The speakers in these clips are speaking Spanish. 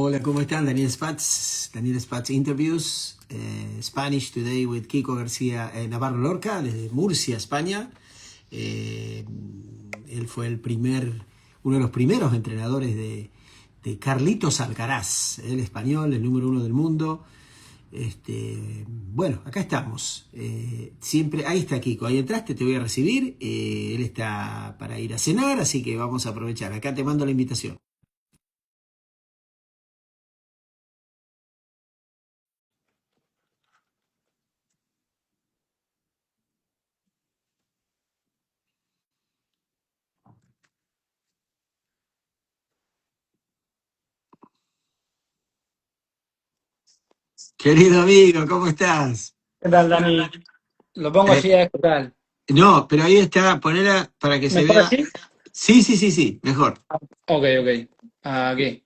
Hola, ¿cómo están? Daniel Spatz Interviews, Spanish Today with Kiko García Navarro Lorca, desde Murcia, España. Eh, Él fue uno de los primeros entrenadores de Carlitos Alcaraz, el español, el número uno del mundo. Bueno, acá estamos. Siempre, ahí está Kiko, ahí entraste, te voy a recibir. Él está para ir a cenar, así que vamos a aprovechar. Acá te mando la invitación. Querido amigo, ¿cómo estás? ¿Qué tal, Dani? Lo pongo Eh, así a escuchar. no, pero ahí está, ponela para que se ¿Mejor vea. así? Sí, sí, sí, sí, mejor. Ok, ok. Aquí.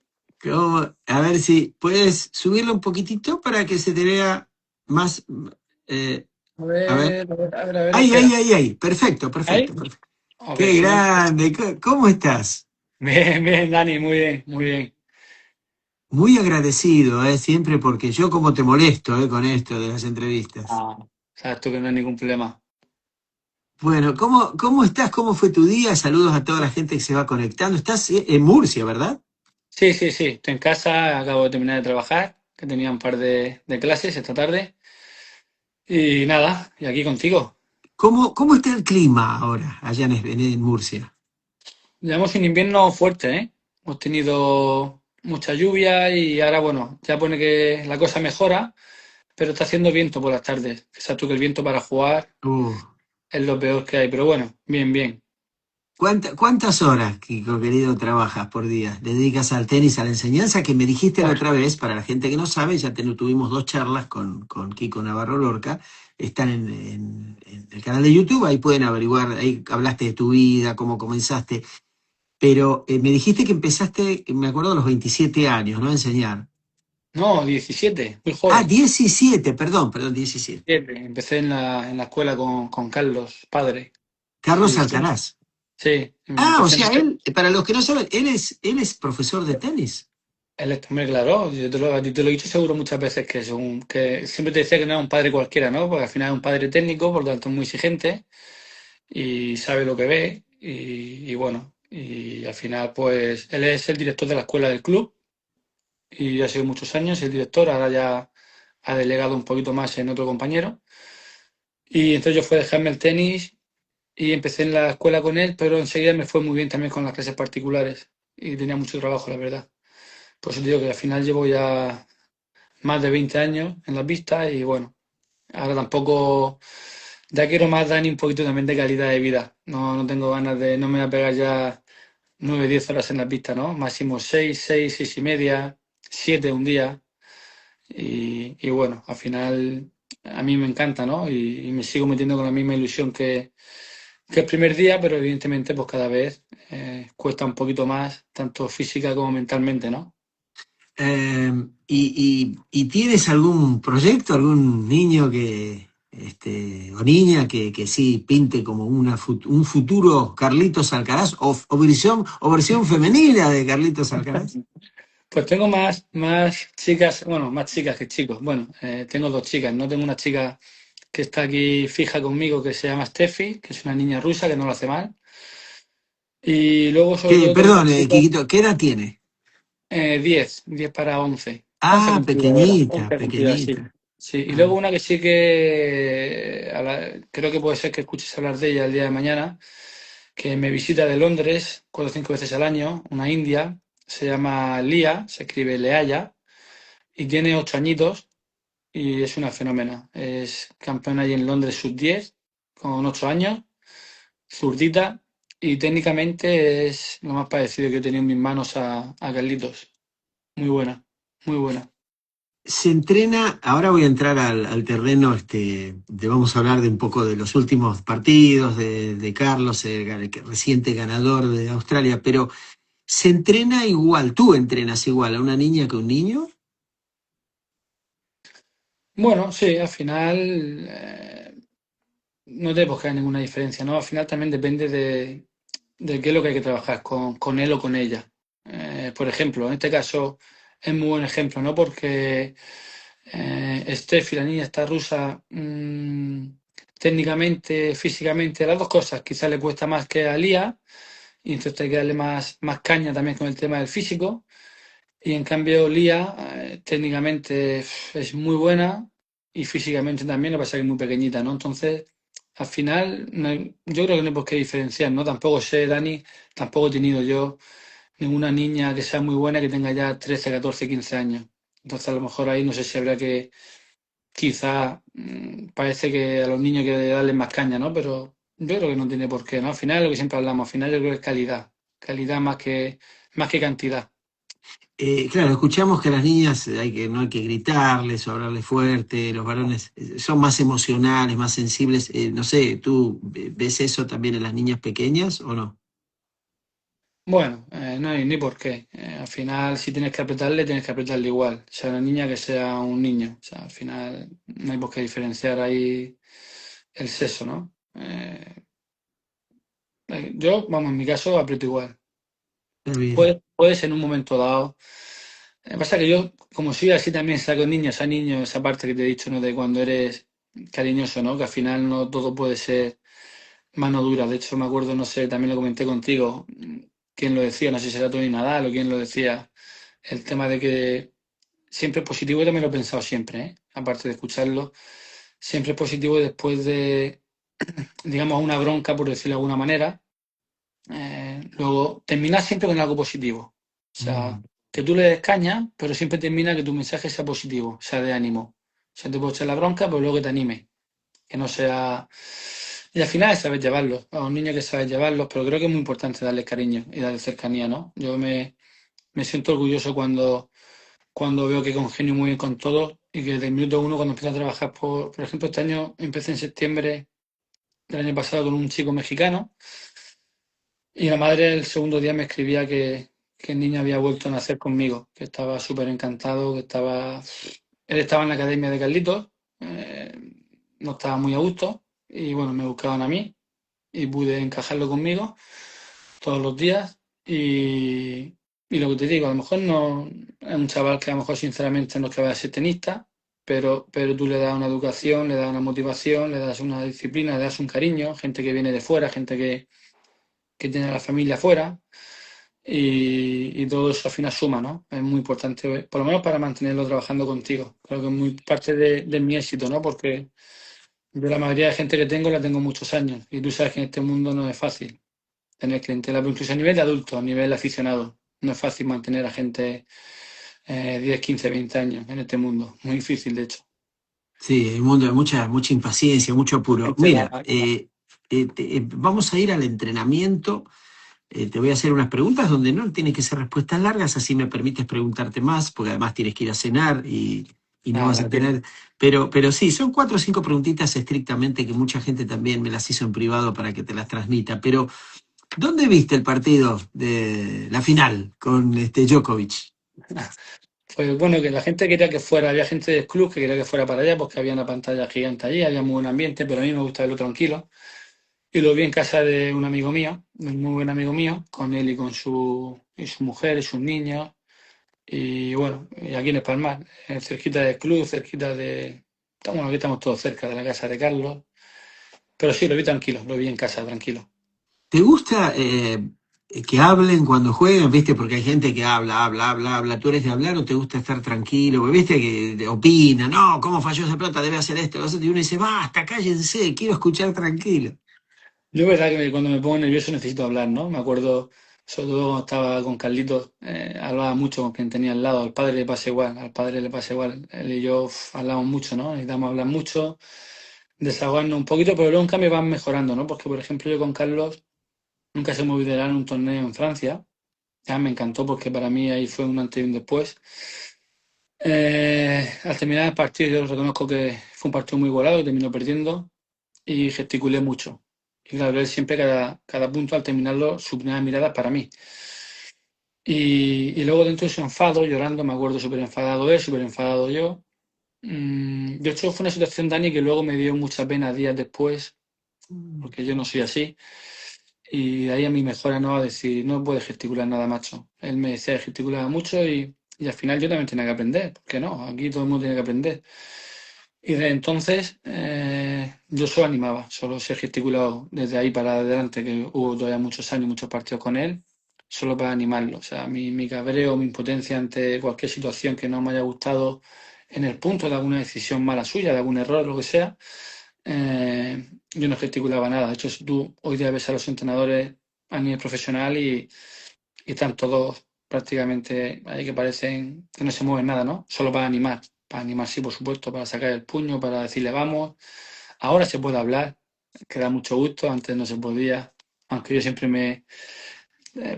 A ver si puedes subirlo un poquitito para que se te vea más. eh, A a ver. ver, a ver, a ver, a ver, Ahí, ahí, espera. ahí, ahí. Perfecto, perfecto, ¿Ahí? perfecto. Ok, Qué si no. grande. ¿Cómo estás? Bien, bien, Dani, muy bien, muy bien. Muy agradecido, siempre porque yo como te molesto, con esto de las entrevistas. Ah, sabes tú que no hay ningún problema. Bueno, ¿cómo estás? ¿Cómo fue tu día? Saludos a toda la gente que se va conectando. Estás en Murcia, ¿verdad? Sí, sí, sí. Estoy en casa, acabo de terminar de trabajar, que tenía un par de clases esta tarde. Y nada, y aquí contigo. ¿Cómo está el clima ahora allá en Murcia? Llevamos un invierno fuerte, ¿eh? Hemos tenido mucha lluvia y ahora, bueno, ya pone que la cosa mejora, pero está haciendo viento por las tardes. Sabes tú que el viento para jugar Uh, es lo peor que hay, pero bueno, bien, bien. ¿Cuántas horas, Kiko, querido, trabajas por día? ¿Le dedicas al tenis, a la enseñanza? Que me dijiste la Buah, otra vez, para la gente que no sabe, tuvimos dos charlas con Kiko Navarro Lorca. Están en el canal de YouTube, ahí pueden averiguar, ahí hablaste de tu vida, cómo comenzaste. Pero me dijiste que empezaste, me acuerdo, a los 27 años, ¿no? A enseñar. no, 17, muy Ah, joven. 17, perdón, 17. 17. Empecé en la escuela con Carlos, padre. Carlos Sí, sí. Alcaraz. Sí, Ah, o empecé en sea, para los que no saben, él es profesor de tenis. el hombre, claro, a ti te lo he dicho seguro muchas veces que siempre te decía que no era un padre cualquiera, ¿no? Porque al final es un padre técnico, por lo tanto es muy exigente y sabe lo que ve y bueno, y al final pues él es el director de la escuela del club y ha sido muchos años el director, ahora ya ha delegado un poquito más en otro compañero. Y entonces yo fui a dejarme el tenis y empecé en la escuela con él, pero enseguida me fue muy bien también con las clases particulares y tenía mucho trabajo, la verdad. Por eso te digo que al final llevo ya más de 20 años en las pistas y bueno, ahora tampoco, ya quiero más, Dani, un poquito también de calidad de vida. No, no tengo ganas de, no me voy a pegar ya 9 10 horas en la pista, ¿no? Máximo 6 y media, 7 un día. Y bueno, al final a mí me encanta, ¿no? Y me sigo metiendo con la misma ilusión que el primer día, pero evidentemente pues cada vez cuesta un poquito más, tanto física como mentalmente, ¿no? ¿Y tienes algún proyecto, algún niño o niña que sí pinte como un futuro Carlitos Alcaraz o versión femenina de Carlitos Alcaraz? Pues tengo más chicas, bueno, más chicas que chicos. Bueno, tengo dos chicas, ¿no? Tengo una chica que está aquí fija conmigo que se llama Steffi, que es una niña rusa que no lo hace mal. Y luego sobre todo tengo una Perdón, chica, Quiquito, ¿qué edad tiene? 10 para 11. 11 Ah, cumplida, ¿verdad? pequeñita, 11 cumplida, sí. pequeñita. Sí, y Ah. luego una que sí que creo que puede ser que escuches hablar de ella el día de mañana, que me visita de Londres 4 o 5 veces al año, una india, se llama Lia, se escribe Leaya, y tiene 8 añitos y es una fenómena. Es campeona allí en Londres sub 10 con 8 años, zurdita, y técnicamente es lo más parecido que he tenido en mis manos a Carlitos. Muy buena, muy buena. Se entrena, ahora voy a entrar al terreno, vamos a hablar de un poco de los últimos partidos de Carlos, el reciente ganador de Australia, pero se entrena igual, tú entrenas igual a una niña que a un niño. Bueno, sí, al final no te puedes crear ninguna diferencia, ¿no? Al final también depende de qué es lo que hay que trabajar con él o con ella. Por ejemplo, en este caso, es muy buen ejemplo, ¿no? Porque Steffi, la niña esta rusa, técnicamente, físicamente, las dos cosas, quizás le cuesta más que a Lía, y entonces hay que darle más caña también con el tema del físico. Y en cambio, Lía, técnicamente es muy buena y físicamente también, lo que pasa es que es muy pequeñita, ¿no? Entonces, al final, yo creo que no hay por qué diferenciar, ¿no? Tampoco sé, Dani, tampoco he tenido yo ninguna niña que sea muy buena que tenga ya 13, 14, 15 años. Entonces, a lo mejor ahí no sé si habrá que, quizá, parece que a los niños hay que darles más caña, ¿no? Pero yo creo que no tiene por qué, ¿no? Al final, lo que siempre hablamos, al final yo creo que es calidad, calidad más que cantidad. Claro, escuchamos que a las niñas no hay que gritarles o hablarles fuerte, los varones son más emocionales, más sensibles. No sé, ¿tú ves eso también en las niñas pequeñas o no? Bueno, no hay ni por qué. Al final, si tienes que apretarle igual. Sea una niña que sea un niño. O sea, al final no hay por qué diferenciar ahí el sexo, ¿no? Yo, vamos, en mi caso, aprieto igual. Está bien. Puedes en un momento dado. Pasa que yo, como soy así, también saco niños a niños, esa parte que te he dicho, ¿no? De cuando eres cariñoso, ¿no? Que al final no todo puede ser mano dura. De hecho, me acuerdo, no sé, también lo comenté contigo, quién lo decía, no sé si era Tony Nadal o quién lo decía, el tema de que siempre es positivo, yo también lo he pensado siempre, ¿eh? Aparte de escucharlo, siempre es positivo después de, digamos, una bronca, por decirlo de alguna manera, luego terminar siempre con algo positivo. O sea, Mm. que tú le des caña, pero siempre termina que tu mensaje sea positivo, sea de ánimo. O sea, te puedo echar la bronca, pero luego que te anime, que no sea... Y al final es saber llevarlos, a los niños que sabes llevarlos, pero creo que es muy importante darles cariño y darles cercanía, ¿no? Yo me siento orgulloso cuando veo que congenio muy bien con todos y que desde el minuto uno, cuando empiezo a trabajar, por ejemplo, este año empecé en septiembre del año pasado con un chico mexicano y la madre el segundo día me escribía que el niño había vuelto a nacer conmigo, que estaba súper encantado, que estaba... Él estaba en la academia de Carlitos, eh, no estaba muy a gusto y bueno, me buscaban a mí y pude encajarlo conmigo todos los días y lo que te digo, a lo mejor no es un chaval que a lo mejor sinceramente no es que vaya a ser tenista, pero tú le das una educación, le das una motivación, le das una disciplina, le das un cariño, gente que viene de fuera, gente que tiene a la familia fuera y todo eso al final suma, ¿no? Es muy importante, por lo menos para mantenerlo trabajando contigo. Creo que es muy parte de mi éxito, ¿no? Porque yo la mayoría de gente que tengo la tengo muchos años y tú sabes que en este mundo no es fácil tener clientela, pero incluso a nivel de adulto, a nivel aficionado. No es fácil mantener a gente 10, 15, 20 años en este mundo. Muy difícil, de hecho. Sí, el mundo de mucha impaciencia, mucho apuro. Este Mira, la- vamos a ir al entrenamiento. Te voy a hacer unas preguntas donde no tienen que ser respuestas largas, así me permites preguntarte más, porque además tienes que ir a cenar y no Nada, vas a tranquilo. tener. Pero sí, son 4 o 5 preguntitas estrictamente que mucha gente también me las hizo en privado para que te las transmita. Pero, ¿dónde viste el partido de la final con Djokovic? Pues bueno, que la gente quería que fuera, había gente del club que quería que fuera para allá porque había una pantalla gigante allí, había muy buen ambiente, pero a mí me gusta verlo tranquilo. Y lo vi en casa de un amigo mío, un muy buen amigo mío, con él y con su mujer y sus niños. Y bueno, y aquí en Espalmar, cerquita del club, cerquita de... Bueno, aquí estamos todos cerca de la casa de Carlos. Pero sí, lo vi tranquilo, lo vi en casa, tranquilo. ¿Te gusta que hablen cuando juegan? ¿Viste? Porque hay gente que habla. ¿Tú eres de hablar o te gusta estar tranquilo? Porque viste que opina, no, ¿cómo falló esa pelota? Debe hacer esto, lo otro. Y uno dice, basta, cállense, quiero escuchar tranquilo. Yo es verdad que cuando me pongo nervioso necesito hablar, ¿no? Me acuerdo, sobre todo cuando estaba con Carlitos, hablaba mucho con quien tenía al lado. Al padre le pasa igual, al padre le pasa igual. Él y yo hablamos mucho, ¿no? Necesitamos hablar mucho, desahogarnos un poquito, pero luego en cambio van mejorando, ¿no? Porque, por ejemplo, yo con Carlos nunca se me olvidará en un torneo en Francia. Ya me encantó porque para mí ahí fue un antes y un después. Al terminar el partido, yo reconozco que fue un partido muy igualado, terminó perdiendo y gesticulé mucho. Y claro, él siempre, cada punto al terminarlo, su primera mirada para mí. Y luego dentro de su enfado, llorando, me acuerdo súper enfadado él, súper enfadado yo. De hecho, fue una situación, Dani, que luego me dio mucha pena días después, porque yo no soy así. Y de ahí a mi mejora no a decir, no puedes gesticular nada, macho. Él me decía que gesticulaba mucho y y al final yo también tenía que aprender, ¿por qué no? Aquí todo el mundo tiene que aprender. Y desde entonces yo solo animaba, solo se gesticulado desde ahí para adelante, que hubo todavía muchos años, muchos partidos con él, solo para animarlo. O sea, mi cabreo, mi impotencia ante cualquier situación que no me haya gustado en el punto de alguna decisión mala suya, de algún error, lo que sea, yo no gesticulaba nada. De hecho, si tú hoy día ves a los entrenadores a nivel profesional y están todos prácticamente ahí que parecen que no se mueven nada, ¿no? Solo para animar sí, por supuesto, para sacar el puño, para decirle vamos. Ahora se puede hablar, que da mucho gusto, antes no se podía, aunque yo siempre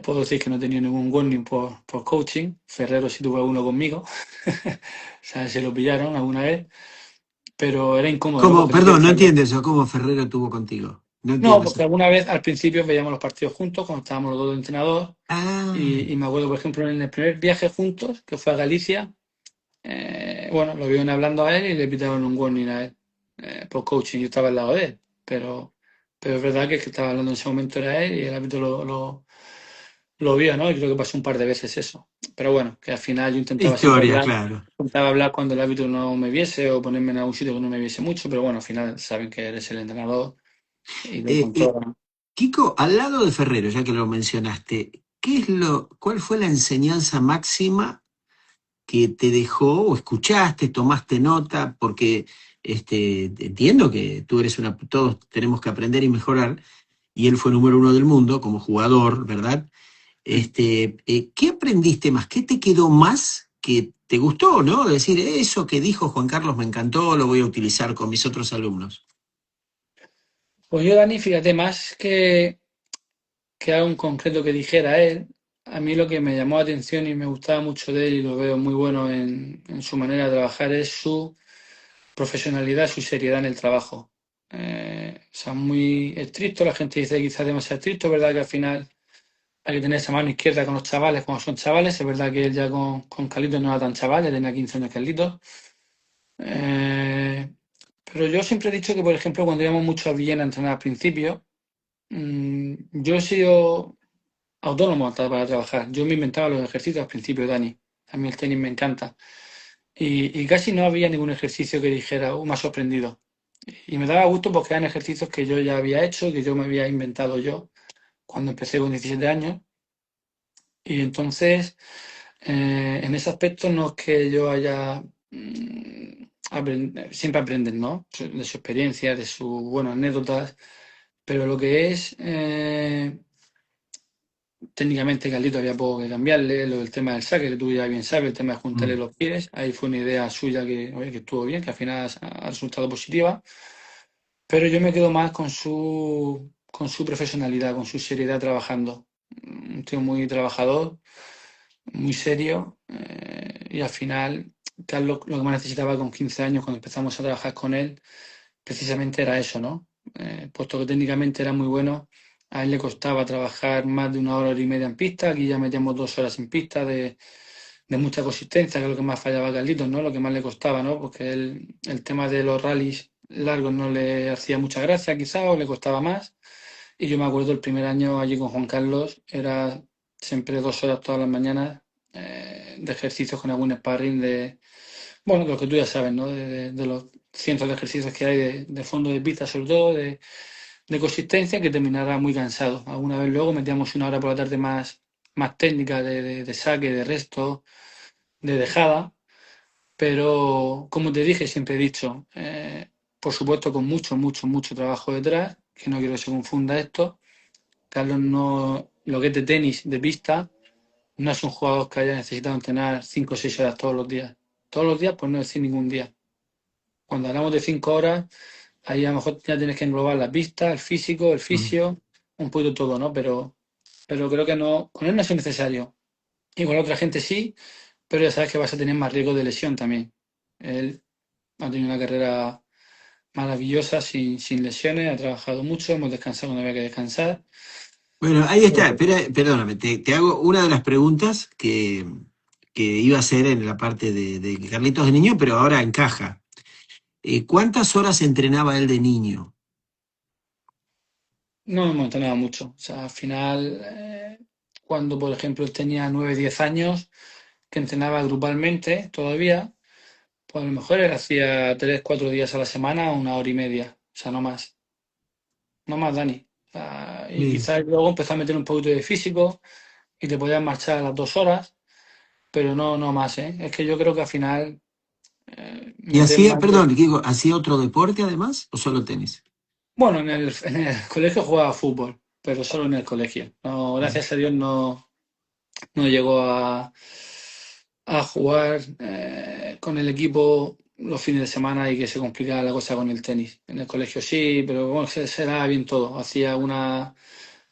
puedo decir que no he tenido ningún warning por coaching. Ferrero sí tuvo uno conmigo, o sea, se lo pillaron alguna vez, pero era incómodo, ¿no? ¿Cómo? Porque tú Perdón, quieres no saber. entiendo eso. ¿Cómo Ferrero tuvo contigo? No No, entiendo eso. porque alguna vez al principio veíamos los partidos juntos, cuando estábamos los dos de entrenador, Ah, y me acuerdo, por ejemplo, en el primer viaje juntos, que fue a Galicia, bueno, lo vieron hablando a él y le pitaron un warning a él por coaching. Yo estaba al lado de él, pero es verdad que el que estaba hablando en ese momento era él y el árbitro lo vio, ¿no? Y creo que pasó un par de veces eso. Pero bueno, que al final yo historia, claro. intentaba hablar cuando el árbitro no me viese o ponerme en algún sitio que no me viese mucho, pero bueno, al final saben que eres el entrenador y lo Eh, eh, controlan. Kiko, al lado de Ferrero, ya que lo mencionaste, ¿cuál fue la enseñanza máxima que te dejó o escuchaste, tomaste nota? Porque entiendo que tú eres todos tenemos que aprender y mejorar, y él fue número uno del mundo como jugador, ¿verdad? ¿Qué aprendiste más? ¿Qué te quedó más que te gustó, ¿no? Decir, eso que dijo Juan Carlos me encantó, lo voy a utilizar con mis otros alumnos. Pues yo, Dani, fíjate, más que algo en concreto que dijera él, a mí lo que me llamó la atención y me gustaba mucho de él y lo veo muy bueno en su manera de trabajar es su profesionalidad, su seriedad en el trabajo. O sea, muy estricto, la gente dice quizás demasiado estricto, es verdad que al final hay que tener esa mano izquierda con los chavales cuando son chavales, es verdad que él ya con Carlitos no era tan chaval, ya tenía 15 años Carlitos. Eh, pero yo siempre he dicho que, por ejemplo, cuando íbamos mucho a Villena a entrenar al principio, yo he sido autónomo hasta para trabajar. Yo me inventaba los ejercicios al principio, Dani. A mí el tenis me encanta. Y casi no había ningún ejercicio que dijera, me ha sorprendido. Y me daba gusto porque eran ejercicios que yo ya había hecho, que yo me había inventado yo cuando empecé con 17 años. Y entonces, en ese aspecto no es que yo haya... siempre aprenden, ¿no? De su experiencia, de sus, bueno, anécdotas, pero lo que es técnicamente Carlito había poco que cambiarle, lo del tema del saque, que tú ya bien sabes, el tema de juntarle Mm. los pies, ahí fue una idea suya que, oye, que estuvo bien, que al final ha resultado positiva, pero yo me quedo más con su profesionalidad, con su seriedad trabajando. Un tío muy trabajador, muy serio, y al final, Carlos lo que más necesitaba con 15 años, cuando empezamos a trabajar con él, precisamente era eso, ¿no? Puesto que técnicamente era muy bueno, a él le costaba trabajar más de una hora, hora y media en pista, aquí ya metíamos 2 horas en pista de mucha consistencia, que es lo que más fallaba a Carlitos, ¿no? Lo que más le costaba, ¿no? Porque el tema de los rallies largos no le hacía mucha gracia quizá o le costaba más. Y yo me acuerdo el primer año allí con Juan Carlos, era siempre 2 horas todas las mañanas de ejercicios con algún sparring bueno, lo que tú ya sabes, ¿no? De los cientos de ejercicios que hay de fondo de pista, sobre todo, de consistencia, que terminará muy cansado. Alguna vez luego metíamos una hora por la tarde más técnica de saque, de resto, de dejada, pero como te dije, siempre he dicho, por supuesto con mucho, mucho, mucho trabajo detrás, que no quiero que se confunda esto. Carlos no, lo que es de tenis, de pista, no es un jugador que haya necesitado entrenar 5 o 6 horas todos los días. Todos los días, pues no decir ningún día. Cuando hablamos de 5 horas, ahí a lo mejor ya tienes que englobar la pista, el físico, el Mm. fisio, un poquito todo, ¿no? Pero creo que no, con él no es necesario. Igual otra gente sí, pero ya sabes que vas a tener más riesgo de lesión también. Él ha tenido una carrera maravillosa, sin lesiones, ha trabajado mucho, hemos descansado cuando había que descansar. Bueno, ahí está. Perdóname, te hago una de las preguntas que iba a hacer en la parte de Carlitos de niño, pero ahora encaja. ¿Cuántas horas entrenaba él de niño? No hemos entrenado mucho. O sea, al final, cuando por ejemplo él tenía 9 10 años, que entrenaba grupalmente todavía, pues a lo mejor él hacía 3, 4 días a la semana, 1 hora y media, o sea, no más, no más, Dani. O sea, y Bien. quizás luego empezó a meter un poquito de físico y te podías marchar a las 2 horas, pero no más, ¿eh? Es que yo creo que al final ¿Y meter hacía, más de... perdón, digo, hacía otro deporte además o solo tenis? Bueno, en el colegio jugaba fútbol, pero solo en el colegio. No, gracias a Dios no llegó a jugar con el equipo los fines de semana y que se complicara la cosa con el tenis. En el colegio sí, pero bueno, se daba bien todo. Hacía una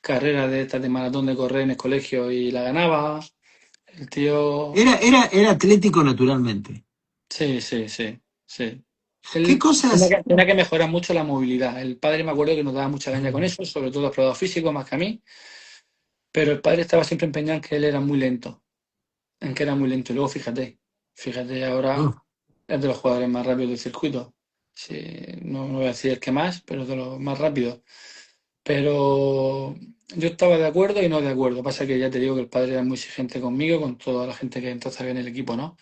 carrera de estas de maratón de correr en el colegio y la ganaba. El tío, Era atlético naturalmente. sí, sí, sí, sí. ¿Qué Él cosas? tenía que mejorar mucho la movilidad. El padre me acuerdo que nos daba mucha caña con eso, sobre todo a pruebas físicos más que a mí, pero el padre estaba siempre empeñado en que él era muy lento, en que era muy lento. Y luego fíjate ahora Oh, es de los jugadores más rápidos del circuito. Sí, no voy a decir el que más, pero es de los más rápidos. Pero yo estaba de acuerdo y no de acuerdo. Pasa que ya te digo que el padre era muy exigente conmigo, con toda la gente que entonces había en el equipo, ¿no?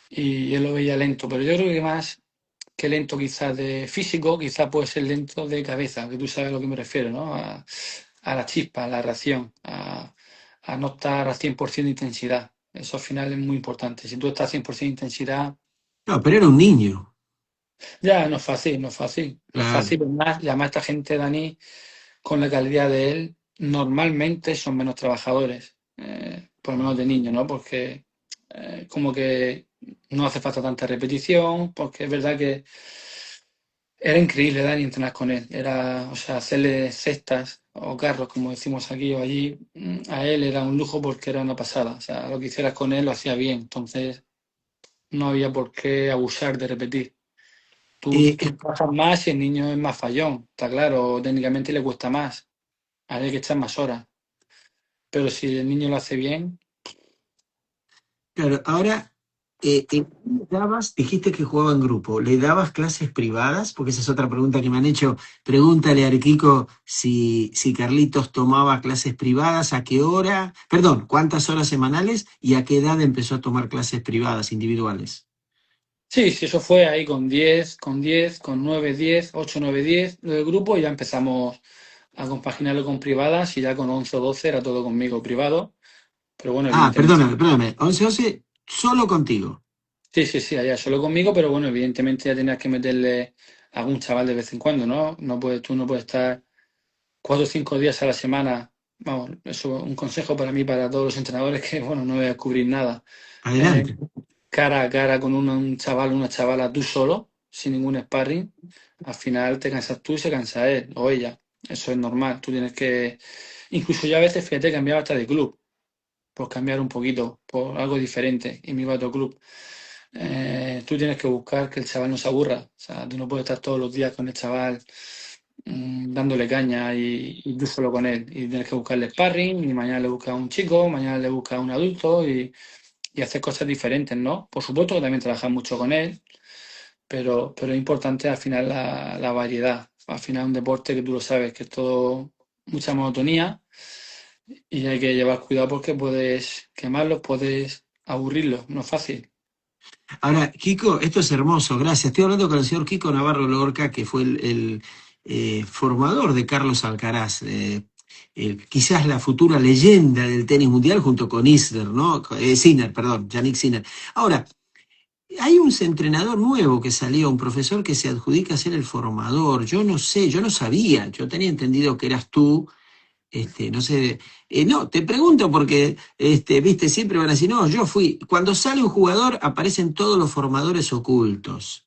Y él lo veía lento, pero yo creo que más que lento quizás de físico, quizás puede ser lento de cabeza, que tú sabes a lo que me refiero, ¿no? A la chispa, a la reacción, a no estar a 100% de intensidad. Eso al final es muy importante. Si tú estás a 100% de intensidad, no, pero era un niño. ya no es fácil, no es fácil, no es Claro. fácil. Más, y además esta gente, Dani, con la calidad de él, normalmente son menos trabajadores, por lo menos de niños, ¿no? Porque como que no hace falta tanta repetición, porque es verdad que era increíble, Dani, entrenar con él. Era, o sea, hacerle cestas o carros, como decimos aquí o allí, a él era un lujo porque era una pasada. O sea, lo que hicieras con él lo hacía bien. Entonces, no había por qué abusar de repetir. Tú, Eh, tú trabajas más y el niño es más fallón, está claro, técnicamente le cuesta más, hay que echar más horas. Pero si el niño lo hace bien, claro, ahora, dijiste que jugaba en grupo, ¿le dabas clases privadas? Porque esa es otra pregunta que me han hecho. Pregúntale a Arequico si Carlitos tomaba clases privadas, a qué hora, perdón, cuántas horas semanales y a qué edad empezó a tomar clases privadas, individuales. sí, sí, eso fue ahí con 9, 10, 8, 9, 10, lo del grupo y ya empezamos a compaginarlo con privadas y ya con 11 o 12 era todo conmigo privado, pero bueno, Ah, evidentemente, perdóname, 11 solo contigo. sí, sí, sí, allá solo conmigo, pero bueno, evidentemente ya tenías que meterle a algún chaval de vez en cuando, ¿no? Tú no puedes estar 4 o 5 días a la semana, vamos, eso es un consejo para mí, para todos los entrenadores, que bueno, no voy a descubrir nada. Eh, Adelante. cara a cara con un chaval o una chavala tú solo, sin ningún sparring, al final te cansas tú y se cansa él o ella. Eso es normal. Tú tienes que, incluso yo a veces, fíjate, cambiaba hasta de club, por cambiar un poquito, por algo diferente, y me iba a otro club. Tú tienes que buscar que el chaval no se aburra. O sea, tú no puedes estar todos los días con el chaval dándole caña y tú solo con él. Y tienes que buscarle sparring, y mañana le buscas a un chico, mañana le buscas a un adulto y hacer cosas diferentes, ¿no? Por supuesto que también trabajar mucho con él, pero es importante al final la variedad. Al final un deporte que tú lo sabes, que es todo mucha monotonía y hay que llevar cuidado porque puedes quemarlos, puedes aburrirlos, no es fácil. Ahora, Kiko, esto es hermoso, gracias. Estoy hablando con el señor Kiko Navarro Lorca, que fue el formador de Carlos Alcaraz, quizás la futura leyenda del tenis mundial junto con Isner, ¿no? Sinner, perdón, Yannick Sinner. Ahora, hay un entrenador nuevo que salió, un profesor que se adjudica a ser el formador. Yo no sé, yo no sabía, yo tenía entendido que eras tú. No sé, no, te pregunto porque, viste, siempre van a decir, no, yo fui. Cuando sale un jugador aparecen todos los formadores ocultos.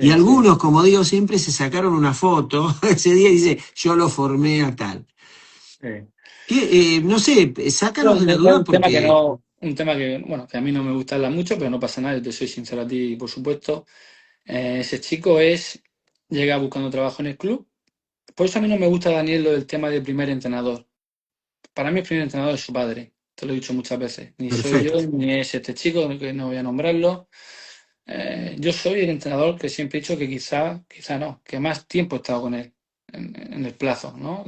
Y Sí, sí. algunos, como digo siempre, se sacaron una foto ese día y dice, yo lo formé a tal. Sí. No sé, sácanos de la Es duda un tema que porque, no, un tema que, bueno, que a mí no me gusta hablar mucho, pero no pasa nada, yo te soy sincero a ti, por supuesto. Ese chico llega buscando trabajo en el club. Por eso a mí no me gusta, Daniel, lo del tema del primer entrenador. Para mí el primer entrenador es su padre, te lo he dicho muchas veces. Ni soy yo, perfecto. ni es este chico, que no voy a nombrarlo. Yo soy el entrenador que siempre he dicho que quizá no, que más tiempo he estado con él en el plazo, ¿no?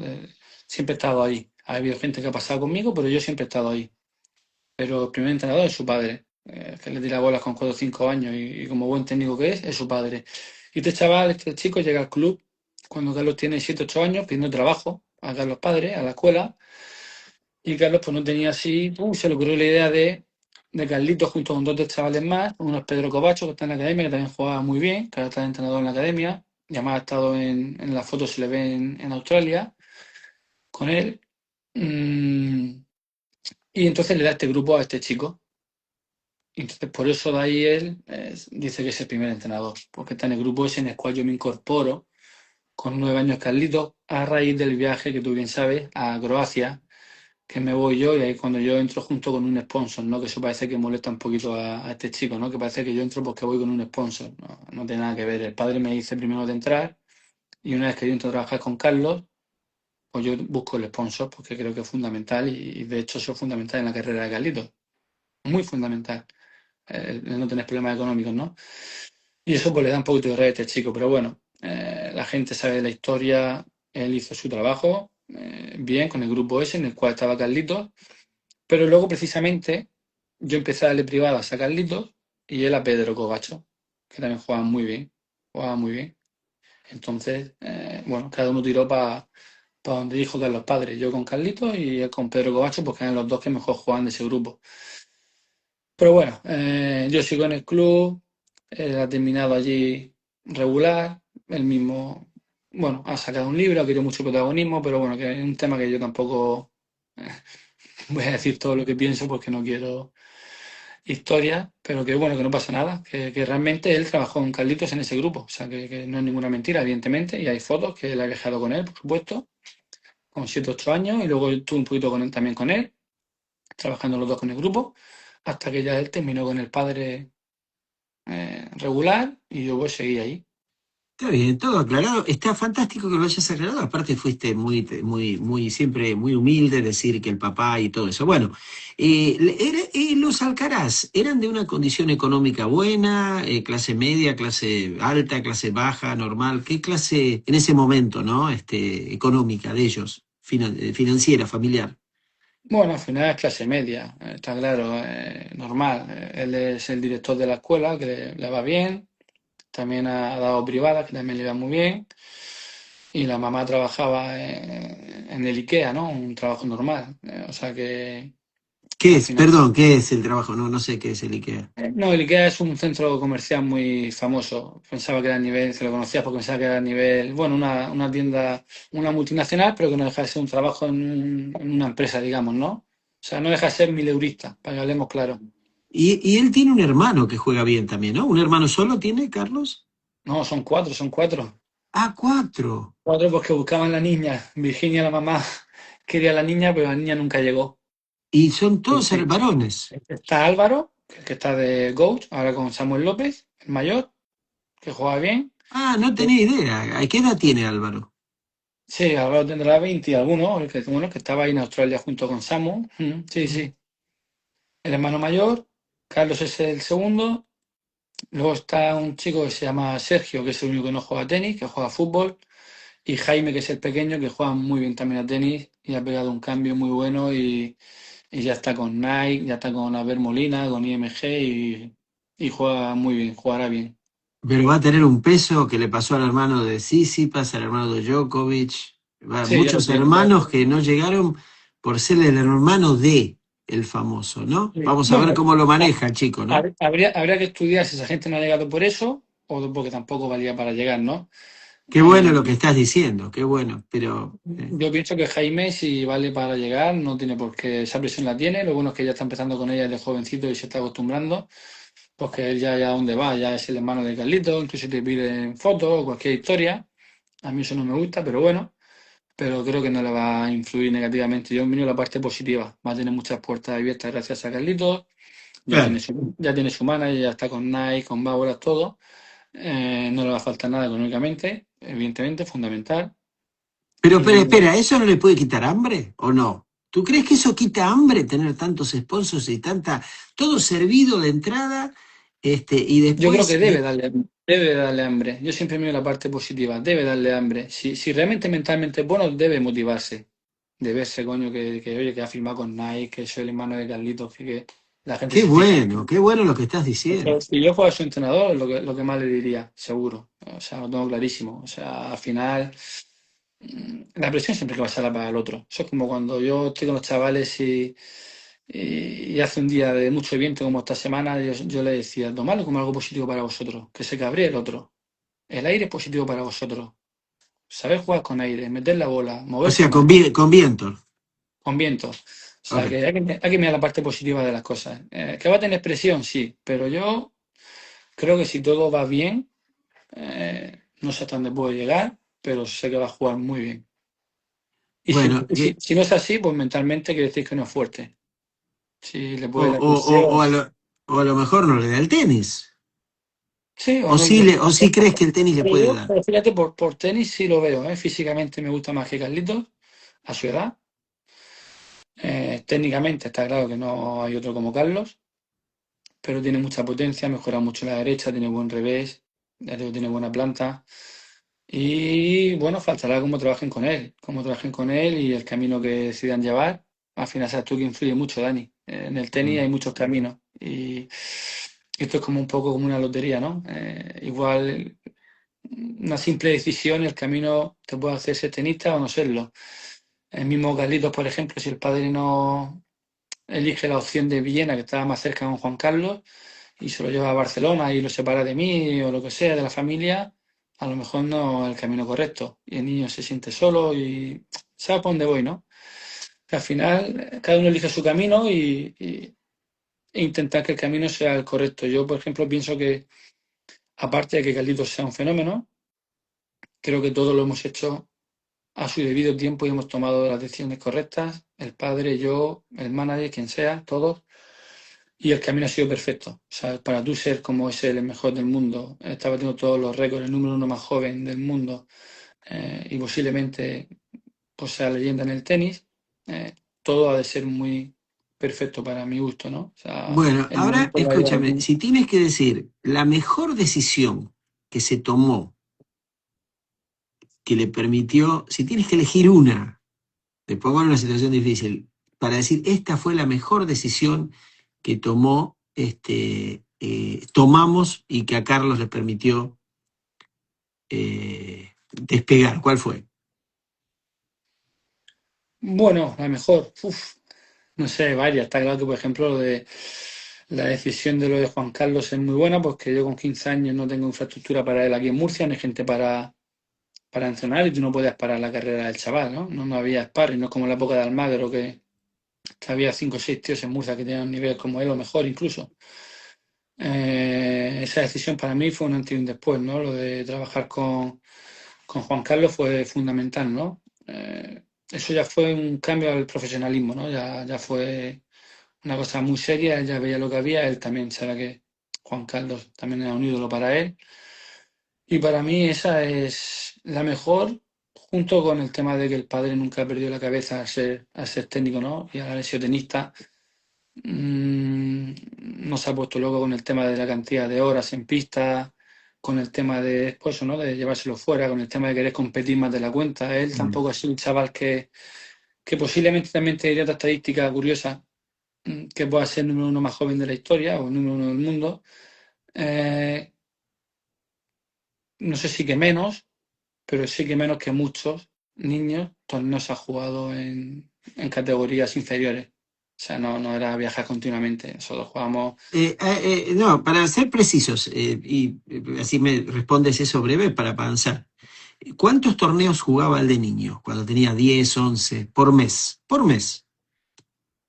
Siempre he estado ahí. Ha habido gente que ha pasado conmigo, pero yo siempre he estado ahí. Pero el primer entrenador es su padre. que le tira bolas con 4 o 5 años y como buen técnico que es su padre. Y este chaval, este chico, llega al club cuando Carlos tiene 7 8 años pidiendo trabajo a Carlos padre, a la escuela, y Carlos pues no tenía así, se le ocurrió la idea de Carlitos junto con dos de chavales más, uno es Pedro Covacho, que está en la academia, que también juega muy bien, que ahora está de entrenador en la academia, y además ha estado en las fotos, se le ve en Australia con él. Mm, y entonces le da este grupo a este chico. Y entonces por eso de ahí él dice que es el primer entrenador, porque está en el grupo ese en el cual yo me incorporo con 9 años Carlitos, a raíz del viaje que tú bien sabes a Croacia, que me voy yo y ahí cuando yo entro junto con un sponsor, ¿no? Que eso parece que molesta un poquito a este chico, ¿no? Que parece que yo entro porque voy con un sponsor, no, no tiene nada que ver. El padre me dice primero de entrar y una vez que yo entro a trabajar con Carlos, pues yo busco el sponsor porque creo que es fundamental y de hecho eso es fundamental en la carrera de Carlitos, muy fundamental, el no tener problemas económicos, ¿no? Y eso pues le da un poquito de rabia a este chico, pero bueno, la gente sabe la historia, él hizo su trabajo bien con el grupo ese en el cual estaba Carlitos, pero luego precisamente yo empecé a darle privadas a Carlitos y él a Pedro Covacho, que también jugaba muy bien. Entonces, bueno, cada uno tiró para donde dijo que los padres, yo con Carlitos y él con Pedro Covacho, porque eran los dos que mejor jugaban de ese grupo. Pero bueno, yo sigo en el club, él ha terminado allí regular, él mismo, bueno, ha sacado un libro, ha querido mucho protagonismo, pero bueno, que es un tema que yo tampoco eh, voy a decir todo lo que pienso porque no quiero historia, pero que bueno, que no pasa nada, que realmente él trabajó con Carlitos en ese grupo, o sea, que no es ninguna mentira, evidentemente, y hay fotos que él ha viajado con él, por supuesto, con 7 8 años, y luego estuve un poquito con él, también con él, trabajando los dos con el grupo, hasta que ya él terminó con el padre regular y yo pues seguí ahí. Está bien, todo aclarado. Está fantástico que lo hayas aclarado. Aparte fuiste muy, siempre muy humilde decir que el papá y todo eso. Bueno, los Alcaraz, ¿eran de una condición económica buena, clase media, clase alta, clase baja, normal? ¿Qué clase en ese momento, no? Económica de ellos, financiera, familiar. Bueno, al final es clase media, está claro, normal. Él es el director de la escuela, que le va bien. También ha dado privadas, que también le va muy bien. Y la mamá trabajaba en el IKEA, ¿no? Un trabajo normal. O sea que ¿Qué al es? final. Perdón, ¿qué es el trabajo? No, no sé qué es el IKEA. No, el IKEA es un centro comercial muy famoso. Pensaba que era a nivel, se lo conocía porque pensaba que era a nivel, bueno, una tienda, una multinacional, pero que no deja de ser un trabajo en una empresa, digamos, ¿no? O sea, no deja de ser mileurista, para que hablemos claro. Y él tiene un hermano que juega bien también, ¿no? ¿Un hermano solo tiene, Carlos? No, son cuatro, son cuatro. Ah, cuatro. Cuatro porque buscaban la niña. Virginia, la mamá, quería la niña, pero la niña nunca llegó. Y son todos Sí. varones. Está Álvaro, que está de coach, ahora con Samuel López, el mayor, que juega bien. Ah, no tenía idea. ¿A qué edad tiene Álvaro? Sí, Álvaro tendrá 20 y alguno, bueno, que estaba ahí en Australia junto con Samu. Sí, Mm. sí. El hermano mayor, Carlos es el segundo. Luego está un chico que se llama Sergio, que es el único que no juega tenis, que juega fútbol. Y Jaime, que es el pequeño, que juega muy bien también a tenis y ha pegado un cambio muy bueno y ya está con Nike, ya está con Aber Molina, con IMG y juega muy bien, jugará bien. Pero va a tener un peso que le pasó al hermano de Tsitsipas, al hermano de Djokovic. Sí, ya lo Muchos tiene. hermanos que no llegaron por ser el hermano de el famoso, ¿no? Sí. Vamos a ver Bueno, cómo lo maneja el chico, ¿no? habría que estudiar si esa gente no ha llegado por eso o porque tampoco valía para llegar, ¿no? Qué bueno lo que estás diciendo, qué bueno. Pero Yo pienso que Jaime, si vale para llegar, no tiene por qué, esa presión la tiene. Lo bueno es que ya está empezando con ella desde jovencito y se está acostumbrando. Pues que él ya a dónde va, ya es el hermano de Carlito, incluso te piden fotos o cualquier historia. A mí eso no me gusta, pero bueno, pero creo que no le va a influir negativamente. Yo miro la parte positiva. Va a tener muchas puertas abiertas gracias a Carlitos. claro. Ya tiene su manager, ya está con Nike, con Bauer, todo. No le va a faltar nada económicamente, evidentemente, fundamental. Pero Y espera, ¿eso no le puede quitar hambre o no? ¿Tú crees que eso quita hambre tener tantos sponsors y todo servido de entrada, y yo creo después que debe darle hambre. Yo siempre miro la parte positiva, debe darle hambre. Si realmente mentalmente es bueno, debe motivarse. De verse, coño, oye, que ha firmado con Nike, que soy el hermano de Carlitos, que La gente se fija. qué bueno lo que estás diciendo. Si yo fuera su entrenador, lo que más le diría, seguro. O sea, lo tengo clarísimo. O sea, al final, la presión siempre que va a ser para el otro. Eso es como cuando yo estoy con los chavales y hace un día de mucho viento como esta semana, yo le decía, tomadlo como algo positivo para vosotros, que se cabríe el otro. El aire es positivo para vosotros. Saber jugar con aire, meter la bola, O moverse sea, más, con viento. con viento. O sea, Ok. que hay que mirar la parte positiva de las cosas. ¿Que va a tener presión? Sí, pero yo creo que si todo va bien, no sé hasta dónde puedo llegar, pero sé que va a jugar muy bien. Y si, Bueno, si no es así, pues mentalmente quiere decir que no es fuerte. Si le o, puede dar o, o, presión. o a lo mejor no le da el tenis. Sí, o no le O sí crees que el tenis le pero puede yo, dar. pero fíjate, por tenis sí lo veo, ¿eh? Físicamente me gusta más que Carlitos, a su edad. Técnicamente está claro que no hay otro como Carlos, pero tiene mucha potencia, mejora mucho la derecha, tiene buen revés, ya digo, tiene buena planta. Y bueno, faltará cómo trabajen con él y el camino que decidan llevar. Al final sabes tú que influye mucho, Dani. En el tenis Mm. hay muchos caminos y esto es como un poco como una lotería, ¿no? Igual una simple decisión, el camino te puede hacer ser tenista o no serlo. El mismo Carlitos, por ejemplo, si el padre no elige la opción de Villena, que estaba más cerca con Juan Carlos, y se lo lleva a Barcelona y lo separa de mí o lo que sea, de la familia, a lo mejor no es el camino correcto. Y el niño se siente solo y sabe por dónde voy, ¿no? Que al final cada uno elige su camino e intentar que el camino sea el correcto. Yo, por ejemplo, pienso que, aparte de que Carlitos sea un fenómeno, creo que todo lo hemos hecho a su debido tiempo y hemos tomado las decisiones correctas, el padre, yo, el manager, quien sea, todos, y el camino ha sido perfecto. O sea, para tú ser como es él, el mejor del mundo, está batiendo todos los récords, el número uno más joven del mundo, y posiblemente pues, sea leyenda en el tenis, todo ha de ser muy perfecto para mi gusto, ¿no? O sea, Bueno, el ahora momento de la vida del escúchame, niño. si tienes que decir la mejor decisión que se tomó, que le permitió, si tienes que elegir una, te pongo en una situación difícil, para decir esta fue la mejor decisión que tomamos y que a Carlos le permitió despegar, ¿cuál fue? Bueno, la mejor, no sé, varias. Está claro que, por ejemplo, lo de la decisión de lo de Juan Carlos es muy buena, porque yo con 15 años no tengo infraestructura para él aquí en Murcia, no hay gente para entrenar y tú no puedes parar la carrera del chaval, ¿no? No, no había sparring, no es como en la época de Almagro, que había 5 o 6 tíos en Murcia que tenían un nivel como él o mejor incluso. Esa decisión para mí fue un antes y un después, ¿no? Lo de trabajar con Juan Carlos fue fundamental, ¿no? Eso ya fue un cambio al profesionalismo, ¿no? Ya fue una cosa muy seria, él ya veía lo que había, él también sabe que Juan Carlos también era un ídolo para él. Y para mí esa es la mejor, junto con el tema de que el padre nunca ha perdido la cabeza a ser técnico, ¿no? Y ahora ha sido tenista. No se ha puesto loco con el tema de la cantidad de horas en pista, con el tema de, pues, eso, ¿no? De llevárselo fuera, con el tema de querer competir más de la cuenta. Él Mm. tampoco ha sido un chaval que posiblemente también te diría otra estadística curiosa, que pueda ser el número uno más joven de la historia o el número uno del mundo. Eh, no sé si que menos, pero sí que menos que muchos niños, torneos ha jugado en categorías inferiores. O sea, no era viajar continuamente. Nosotros jugamos. No, para ser precisos, así me respondes eso breve para avanzar. ¿Cuántos torneos jugaba el de niño cuando tenía 10, 11 por mes? Por mes.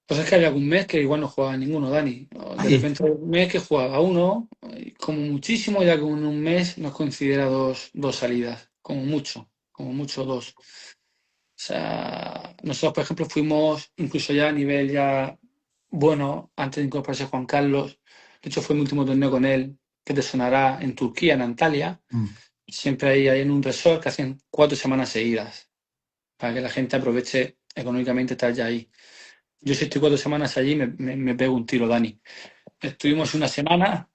Pues es que había algún mes que igual no jugaba ninguno, Dani. O de Ahí repente está. había un mes que jugaba uno, y como muchísimo, ya con un mes nos considera dos salidas, como mucho dos. O sea, nosotros, por ejemplo, fuimos incluso ya a nivel ya bueno, antes de incorporarse Juan Carlos. De hecho, fue mi último torneo con él, que te sonará en Turquía, en Antalya. Mm. Siempre ahí en un resort que hacen 4 semanas seguidas, para que la gente aproveche económicamente estar ya ahí. Yo si estoy 4 semanas allí, me pego un tiro, Dani. Estuvimos una semana,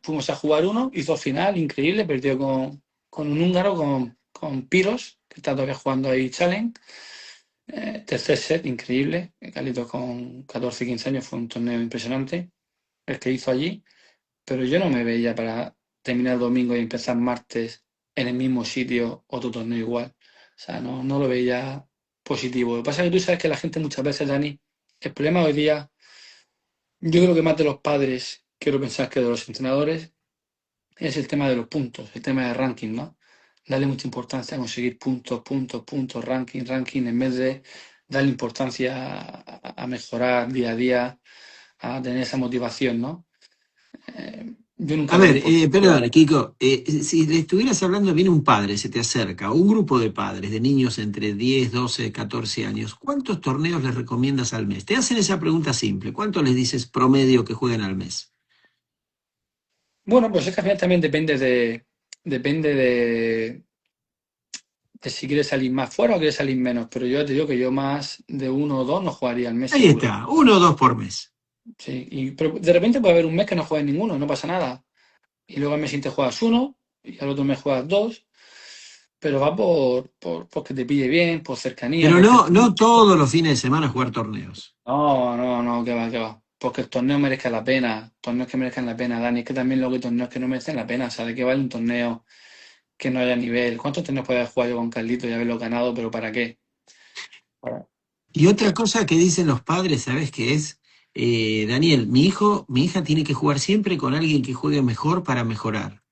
fuimos a jugar uno, hizo final, increíble, perdió con un húngaro, con Piros, que está todavía jugando ahí Challenge. Tercer set, increíble. Carlitos con 14, 15 años fue un torneo impresionante el que hizo allí, pero yo no me veía para terminar domingo y empezar martes en el mismo sitio otro torneo igual. O sea, no lo veía positivo. Lo que pasa es que tú sabes que la gente muchas veces, Dani, el problema hoy día, yo creo que más de los padres, quiero pensar que de los entrenadores, es el tema de los puntos, el tema del ranking, ¿no? Darle mucha importancia a conseguir puntos, puntos, puntos, ranking, ranking, en vez de darle importancia a mejorar día a día, a tener esa motivación, ¿no? Yo nunca A le ver, di por... perdón, Kiko, si le estuvieras hablando, viene un padre, se te acerca, un grupo de padres, de niños entre 10, 12, 14 años, ¿cuántos torneos les recomiendas al mes? Te hacen esa pregunta simple, ¿cuánto les dices promedio que jueguen al mes? Bueno, pues es que al final también depende de si quieres salir más fuera o quieres salir menos, pero yo te digo que yo más de uno o dos no jugaría al mes Ahí seguro. está, uno o dos por mes. Sí, pero de repente puede haber un mes que no juegues ninguno, no pasa nada. Y luego al mes siguiente juegas uno y al otro mes juegas dos, pero va porque te pille bien, por cercanía, Pero porque no, no todos los fines de semana jugar torneos. no, que va. Porque el torneo merezca la pena, torneos que merezcan la pena, Dani, es que también luego hay torneos que no merecen la pena, o sea, ¿de qué vale un torneo que no haya nivel? ¿Cuántos torneos puede haber jugado yo con Carlito y haberlo ganado, pero para qué? Para- Y otra cosa que dicen los padres, ¿sabes qué es? Daniel, mi hija tiene que jugar siempre con alguien que juegue mejor para mejorar.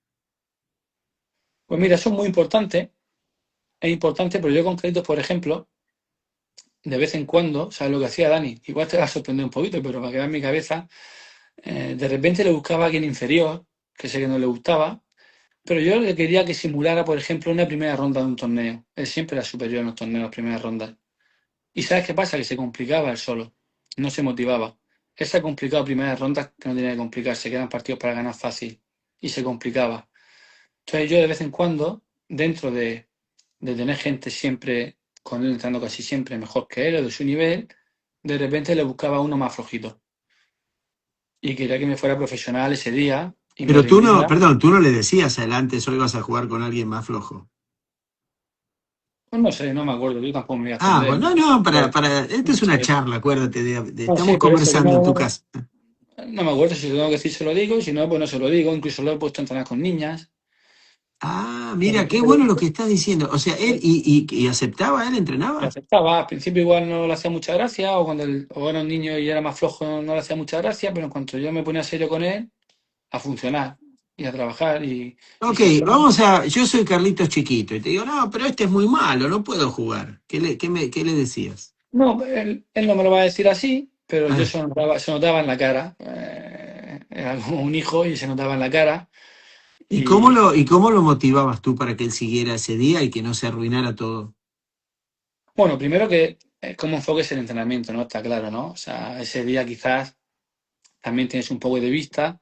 Pues mira, eso es importante, pero yo con Carlitos, por ejemplo, de vez en cuando, ¿sabes lo que hacía Dani? Igual te va a sorprender un poquito, pero para que veas mi cabeza, de repente le buscaba a alguien inferior, que sé que no le gustaba, pero yo le quería que simulara, por ejemplo, una primera ronda de un torneo. Él siempre era superior en los torneos, primeras rondas. ¿Y sabes qué pasa? Que se complicaba él solo, no se motivaba. Él se ha complicado primeras rondas que no tenía que complicarse, que eran partidos para ganar fácil, y se complicaba. Entonces yo de vez en cuando, dentro de tener gente siempre, con él entrando casi siempre mejor que él o de su nivel, de repente le buscaba uno más flojito. Y quería que me fuera profesional ese día y me Pero tú no, rindiera. perdón, tú no le decías adelante, hoy vas a jugar con alguien más flojo. Pues no sé, no me acuerdo, yo tampoco me voy a Ah, esconder, bueno, ¿no? no, Pero, esta no es una sé, charla, acuérdate, no sé, estamos por eso que conversando en tu no, casa. no me acuerdo si lo tengo que decir, se lo digo, y si no, pues no se lo digo. Incluso lo he puesto a entrenar con niñas. Ah, Pero mira, qué bueno lo que estás diciendo. O sea, él, y aceptaba, él me entrenaba. aceptaba. Al principio igual no le hacía mucha gracia, o cuando o era un niño y era más flojo no le hacía mucha gracia, pero en cuanto yo me ponía serio con él, a funcionar y a trabajar y Ok, siempre. yo soy Carlitos Chiquito, y te digo, no, pero este es muy malo, no puedo jugar. ¿Qué le decías? No, él no me lo va a decir así, pero yo Ah, se notaba en la cara. Era como un hijo y se notaba en la cara. Y y cómo lo motivabas tú para que él siguiera ese día y que no se arruinara todo? bueno, primero que cómo enfoques el entrenamiento, ¿no? Está claro, ¿no? O sea, ese día quizás también tienes un poco de vista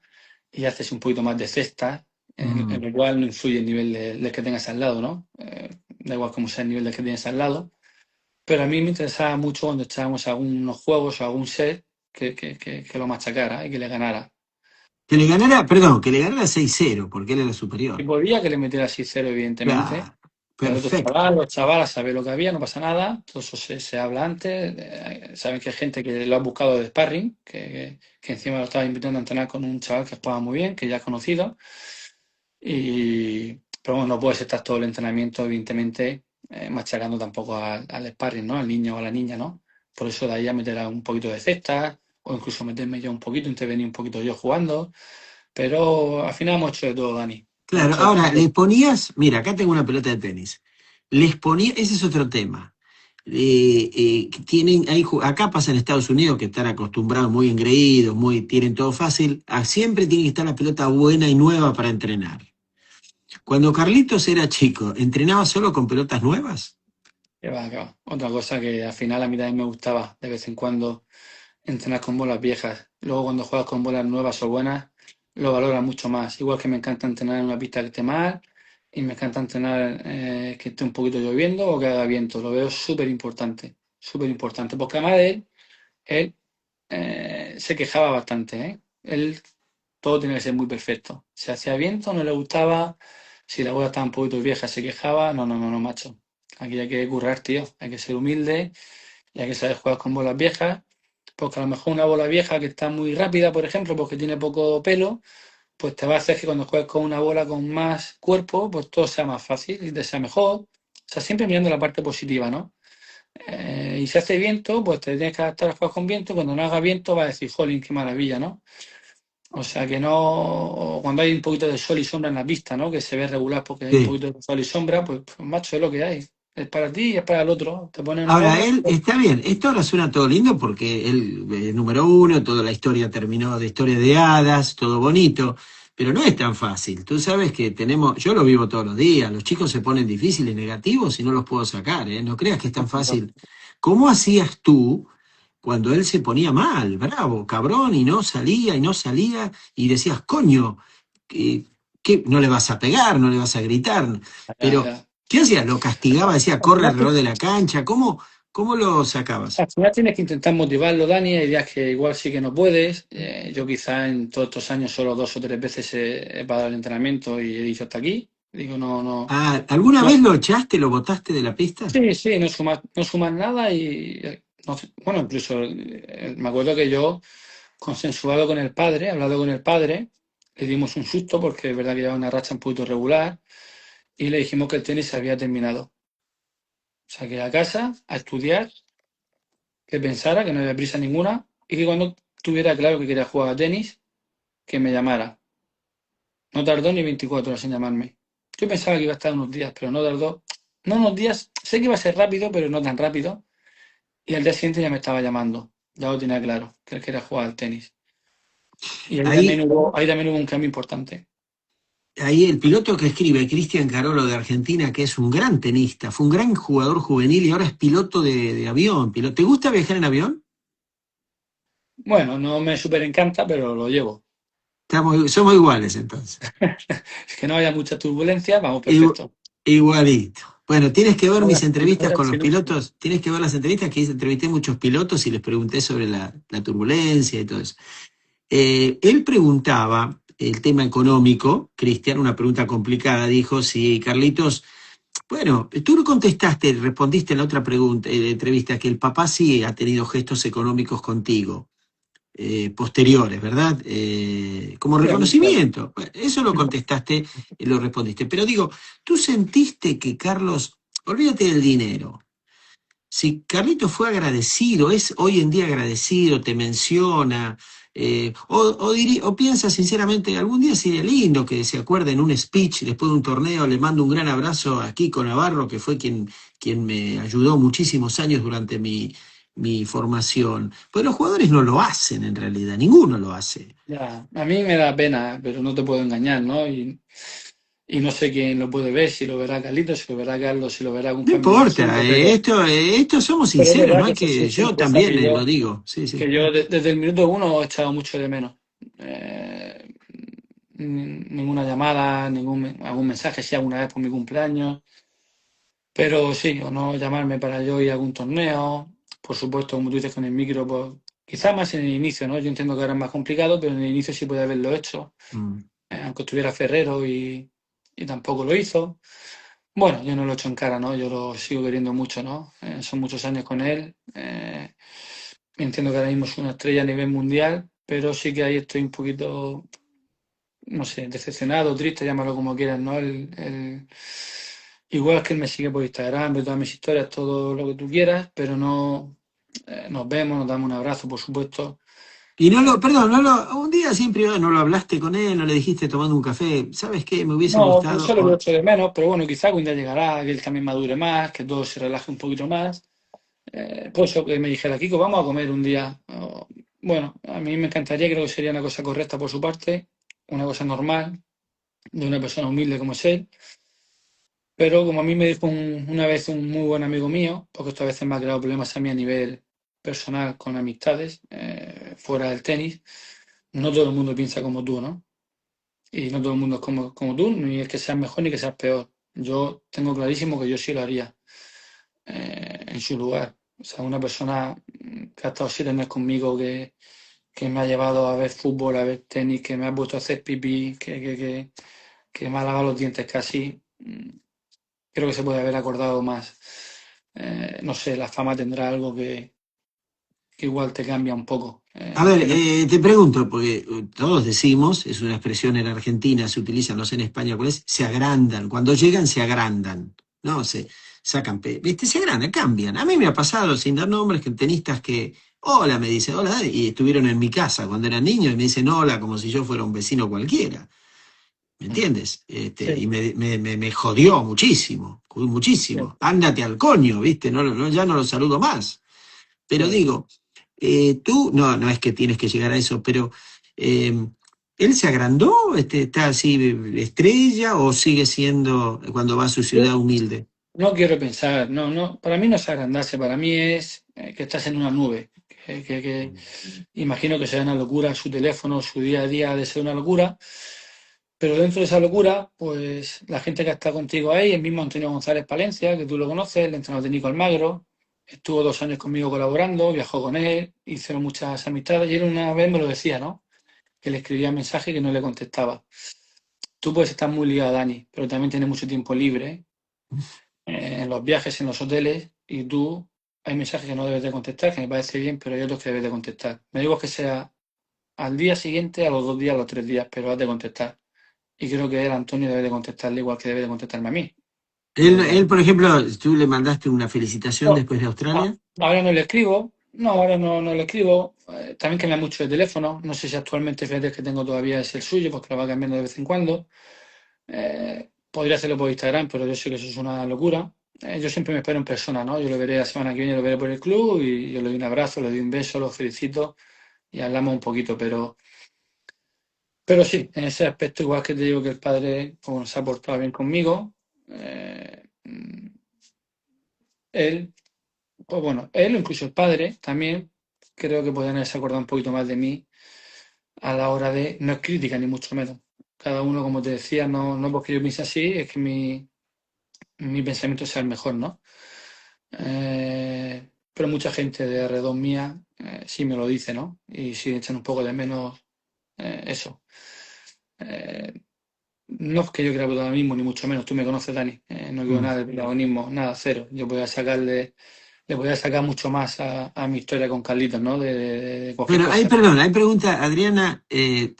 y haces un poquito más de cesta, en Mm. lo cual no influye el nivel del que tengas al lado, ¿no? Da igual cómo sea el nivel del que tienes al lado. Pero a mí me interesaba mucho cuando echábamos algunos juegos o algún set que lo machacara y que le ganara. Que le ganara, perdón, que le ganara 6-0 porque él era superior. Y podía que le metiera 6-0, evidentemente. Claro, El otro perfecto. chaval, los chavalas saben lo que había, no pasa nada. Todo eso se habla antes. Saben que hay gente que lo ha buscado de sparring, que encima lo estaba invitando a entrenar con un chaval que jugaba muy bien, que ya es conocido. Pero bueno, no puedes estar todo el entrenamiento, evidentemente, machacando tampoco al sparring, ¿no? Al niño o a la niña, ¿no? Por eso de ahí a meter un poquito de cesta, o incluso meterme yo un poquito, intervenir un poquito yo jugando. Pero al final hemos hecho de todo, Dani. Hemos Claro, hecho de ahora, todo. le ponías, mira, acá tengo una pelota de tenis. Les ponía, ese es otro tema. Acá pasa en Estados Unidos que están acostumbrados, muy engreídos, tienen todo fácil. Siempre tiene que estar la pelota buena y nueva para entrenar. Cuando Carlitos era chico, ¿entrenaba solo con pelotas nuevas? Que va, que va. Otra cosa que al final a mí también me gustaba de vez en cuando entrenar con bolas viejas. Luego cuando juegas con bolas nuevas o buenas, lo valoras mucho más. Igual que me encanta entrenar en una pista que esté mal y me encanta entrenar que esté un poquito lloviendo o que haga viento. Lo veo súper importante, súper importante. Porque además de él se quejaba bastante, ¿eh? Él todo tenía que ser muy perfecto. Si hacía viento, no le gustaba. Si la bola estaba un poquito vieja, se quejaba. No, macho. Aquí hay que currar, tío. Hay que ser humilde Y hay que saber jugar con bolas viejas, porque a lo mejor una bola vieja que está muy rápida, por ejemplo, porque tiene poco pelo, pues te va a hacer que cuando juegues con una bola con más cuerpo, pues todo sea más fácil y te sea mejor. O sea, siempre mirando la parte positiva, ¿no? Y si hace viento, pues te tienes que adaptar a jugar con viento. Cuando no haga viento, vas a decir, jolín, qué maravilla, ¿no? O sea que no, cuando hay un poquito de sol y sombra en la pista, ¿no? Que se ve regular porque hay un Sí. poquito de sol y sombra, pues, macho, es lo que hay. Es para ti y es para el otro. Te pones una Ahora, gorra. él está bien, esto ahora suena todo lindo porque él, número uno, toda la historia terminó de historia de hadas, todo bonito, pero no es tan fácil. Tú sabes que tenemos, yo lo vivo todos los días, los chicos se ponen difíciles, negativos y no los puedo sacar, ¿eh? No creas que es tan fácil. ¿Cómo hacías tú cuando él se ponía mal, bravo, cabrón, y no salía y no salía y decías, coño, ¿qué, no le vas a pegar, no le vas a gritar? Ya, Pero ya. ¿qué hacía? ¿Lo castigaba? ¿Decía, Al corre final, alrededor de la cancha? ¿Cómo lo sacabas? al final tienes que intentar motivarlo, Dani. Hay días que igual sí que no puedes. Yo quizá en todos estos años solo 2 o 3 veces he parado el entrenamiento y he dicho hasta aquí. Digo, no, no, Ah, ¿alguna no. vez lo echaste, lo botaste de la pista? Sí, sí, no sumas nada y no bueno, incluso me acuerdo que yo, consensuado con el padre, hablado con el padre, le dimos un susto porque es verdad que llevaba una racha un poquito regular y le dijimos que el tenis se había terminado. O sea, que a casa, a estudiar, que pensara que no había prisa ninguna y que cuando tuviera claro que quería jugar a tenis, que me llamara. No tardó ni 24 horas en llamarme. Yo pensaba que iba a estar unos días, pero no tardó. No unos días, sé que iba a ser rápido, pero no tan rápido. Y al día siguiente ya me estaba llamando. Ya lo tenía claro, que él quería jugar al tenis. Y Ahí, ahí también hubo un cambio importante. ahí el piloto que escribe, Cristian Carolo de Argentina, que es un gran tenista, fue un gran jugador juvenil y ahora es piloto de avión. ¿Te gusta viajar en avión? Bueno, no me súper encanta, pero lo llevo. Somos iguales entonces. Es que no haya mucha turbulencia, vamos, Igu- perfecto. Igualito. Bueno, tienes que ver No mis vaya- no entrevistas vaya con los silencio. pilotos, tienes que ver las entrevistas que hice, entrevisté muchos pilotos y les pregunté sobre la turbulencia y todo eso. Él preguntaba el tema económico, Cristian, una pregunta complicada, dijo, si Carlitos, bueno, tú no contestaste, respondiste en la otra pregunta, entrevista, que el papá sí ha tenido gestos económicos contigo, posteriores, ¿verdad? Como Sí, claro. reconocimiento. Bueno, eso lo contestaste y lo respondiste. Pero digo, ¿tú sentiste que Carlos, olvídate del dinero? Si Carlitos fue agradecido, es hoy en día agradecido, te menciona, o piensa sinceramente, algún día sería lindo que se acuerde en un speech después de un torneo, le mando un gran abrazo a Kiko Navarro, que fue quien me ayudó muchísimos años durante mi formación. Pues los jugadores no lo hacen en realidad, ninguno lo hace. Ya, a mí me da pena, pero no te puedo engañar, ¿no? Y no sé quién lo puede ver, si lo verá Carlitos, si lo verá Carlos, si lo verá algún No familiar suyo, importa, esto somos pero es sinceros, no verdad hay que eso sí que, es una yo cosa también lo digo, sí, sí. que yo desde el minuto uno he echado mucho de menos. Eh, Ninguna llamada, algún mensaje, sí, alguna vez por mi cumpleaños, pero sí, o no llamarme para yo ir a algún torneo, por supuesto, como tú dices con el micro, pues quizás más en el inicio, ¿no? Yo entiendo que ahora es más complicado, pero en el inicio sí puede haberlo hecho, Mm. aunque estuviera Ferrero y tampoco lo hizo. Bueno, yo no lo echo en cara, ¿no? Yo lo sigo queriendo mucho, ¿no? Son muchos años con él. Entiendo que ahora mismo es una estrella a nivel mundial, pero sí que ahí estoy un poquito, no sé, decepcionado, triste, llámalo como quieras, ¿no? Igual que él me sigue por Instagram, ve todas mis historias, todo lo que tú quieras, pero no nos vemos, nos damos un abrazo, por supuesto. Y no Eh, perdón, un día siempre no lo hablaste con él, no le dijiste tomando un café, ¿sabes qué? Me hubiese no, pues gustado. eso lo echo de menos, pero bueno, quizá algún día llegará, que él también madure más, que todo se relaje un poquito más. Pues eso que me dijera, Kiko, vamos a comer un día. Bueno, a mí me encantaría, creo que sería una cosa correcta por su parte, una cosa normal, de una persona humilde como es él. Pero como a mí me dijo una vez un muy buen amigo mío, porque esto a veces me ha creado problemas a mí a nivel personal con amistades, fuera del tenis, no todo el mundo piensa como tú, ¿no? Y no todo el mundo es como tú, ni es que seas mejor ni que seas peor. Yo tengo clarísimo que yo sí lo haría en su lugar. O sea, una persona que ha estado 7 meses conmigo, que me ha llevado a ver fútbol, a ver tenis, que me ha puesto a hacer pipí, que me ha lavado los dientes casi, creo que se puede haber acordado más. no sé, la fama tendrá algo que igual te cambia un poco. A ver, Pero te pregunto, porque todos decimos, es una expresión en Argentina, se utiliza, no sé en España cuál es, se agrandan. Cuando llegan, se agrandan. No, se sacan, ¿viste? Se agrandan, cambian. A mí me ha pasado, sin dar nombres, que tenistas que, hola, me dicen, hola, Dani, y estuvieron en mi casa cuando eran niños y me dicen hola, como si yo fuera un vecino cualquiera. ¿Me entiendes? Y sí, me jodió muchísimo, sí, muchísimo. Ándate al coño, ¿viste? No, ya no lo saludo más. Pero sí. digo, tú, no, no es que tienes que llegar a eso, pero eh, ¿él se agrandó? ¿Está así estrella o sigue siendo cuando va a su Yo ciudad humilde? no quiero pensar, no, no, para mí no es agrandarse, para mí es que estás en una nube, que imagino que será una locura su teléfono, su día a día ha de ser una locura, pero dentro de esa locura, pues la gente que está contigo ahí, el mismo Antonio González Palencia, que tú lo conoces, el entrenador de Nico Almagro, estuvo 2 años conmigo colaborando, viajó con él, hicieron muchas amistades y él una vez me lo decía, ¿no? Que le escribía mensajes y que no le contestaba. Tú puedes estar muy ligado, Dani, pero también tienes mucho tiempo libre en los viajes, en los hoteles, y tú hay mensajes que no debes de contestar, que me parece bien, pero hay otros que debes de contestar. Me digo que sea al día siguiente, a los 2 días, a los 3 días, pero has de contestar. Y creo que él, Antonio, debe de contestarle igual que debe de contestarme a mí. Él, por ejemplo, tú le mandaste una felicitación No, después de Australia. ahora no le escribo, no, ahora no le escribo. También cambia mucho de teléfono. No sé si actualmente, fíjate que tengo todavía es el suyo, porque lo va cambiando de vez en cuando. Podría hacerlo por Instagram, pero yo sé que eso es una locura. Yo siempre me espero en persona, ¿no? Yo lo veré la semana que viene, lo veré por el club y yo le doy un abrazo, le doy un beso, lo felicito y hablamos un poquito, pero sí, en ese aspecto, igual que te digo que el padre pues, bueno, se ha portado bien conmigo, él, pues bueno, él, incluso el padre, también creo que podrían haberse acordado un poquito más de mí a la hora de, no es crítica ni mucho menos. Cada uno, como te decía, no porque yo piense así, es que mi pensamiento sea el mejor, ¿no? Pero mucha gente de alrededor mía sí me lo dice, ¿no? Y sí echan un poco de menos eso. Eh, no es que yo quiera protagonismo, ni mucho menos. Tú me conoces, Dani. No quiero Mm. nada de protagonismo, nada, cero. Yo voy a sacarle, le voy a sacar mucho más a mi historia con Carlitos, ¿no? De cualquier Bueno, hay, cosa. perdón, hay pregunta, Adriana,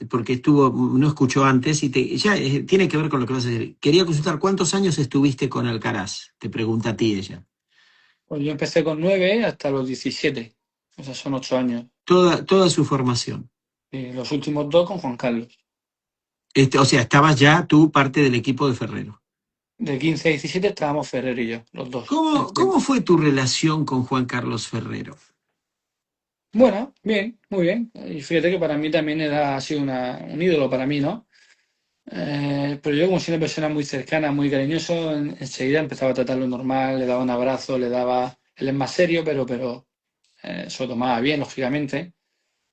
porque no escuchó antes y ya tiene que ver con lo que vas a decir. Quería consultar cuántos años estuviste con Alcaraz, te pregunta a ti ella. Pues yo empecé con 9 hasta los 17. O sea, son 8 años. Toda su formación. Y los últimos dos con Juan Carlos. O sea, estabas ya tú parte del equipo de Ferrero. De 15 a 17 estábamos Ferrer y yo, los dos. ¿Cómo fue tu relación con Juan Carlos Ferrero? Bueno, bien, muy bien. Y fíjate que para mí también ha sido un ídolo para mí, ¿no? Pero yo como soy una persona muy cercana, muy cariñoso, enseguida empezaba a tratarlo normal, le daba un abrazo, le daba... Él es más serio, pero se lo tomaba bien, lógicamente.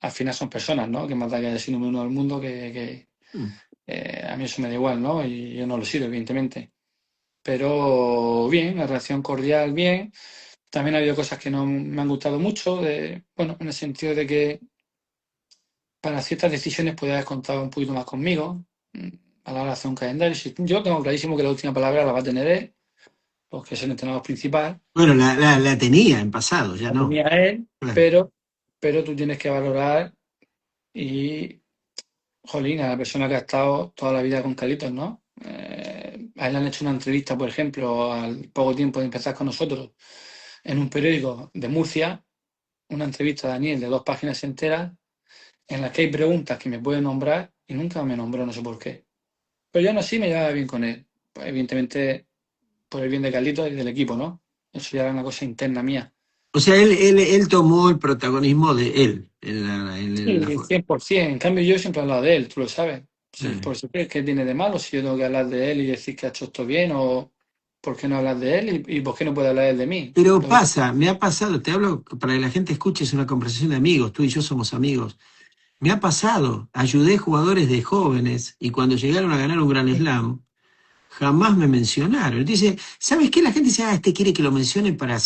Al final son personas, ¿no? Que más da que haya sido número uno del mundo, Mm. a mí eso me da igual, ¿no? Y yo no lo he sido, evidentemente. Pero bien, la relación cordial, bien. También ha habido cosas que no me han gustado mucho, bueno, en el sentido de que para ciertas decisiones podía haber contado un poquito más conmigo mm, a la hora de hacer un calendario. Yo tengo clarísimo que la última palabra la va a tener él, porque es el entrenador principal, Bueno, la tenía en pasado, ya la no. tenía él, Claro. pero tú tienes que valorar y, jolín, a la persona que ha estado toda la vida con Carlitos, ¿no? A él le han hecho una entrevista, por ejemplo, al poco tiempo de empezar con nosotros, en un periódico de Murcia, una entrevista a Daniel de 2 páginas enteras, en las que hay preguntas que me puede nombrar y nunca me nombró, no sé por qué. Pero yo aún así me llevaba bien con él. Pues, evidentemente, por el bien de Carlitos y del equipo, ¿no? Eso ya era una cosa interna mía. O sea, él tomó el protagonismo de él Sí, 100%. En cambio, yo siempre he hablado de él, tú lo sabes. Sí, eh. por si crees que tiene de malo, si yo tengo que hablar de él y decir que ha hecho esto bien, o por qué no hablar de él y por qué no puede hablar él de mí. Pero pasa, me ha pasado, te hablo para que la gente escuche, es una conversación de amigos, tú y yo somos amigos. Me ha pasado, ayudé jugadores de jóvenes y cuando llegaron a ganar un Gran Slam, jamás me mencionaron. Dice, ¿sabes qué? La gente dice, este quiere que lo mencionen para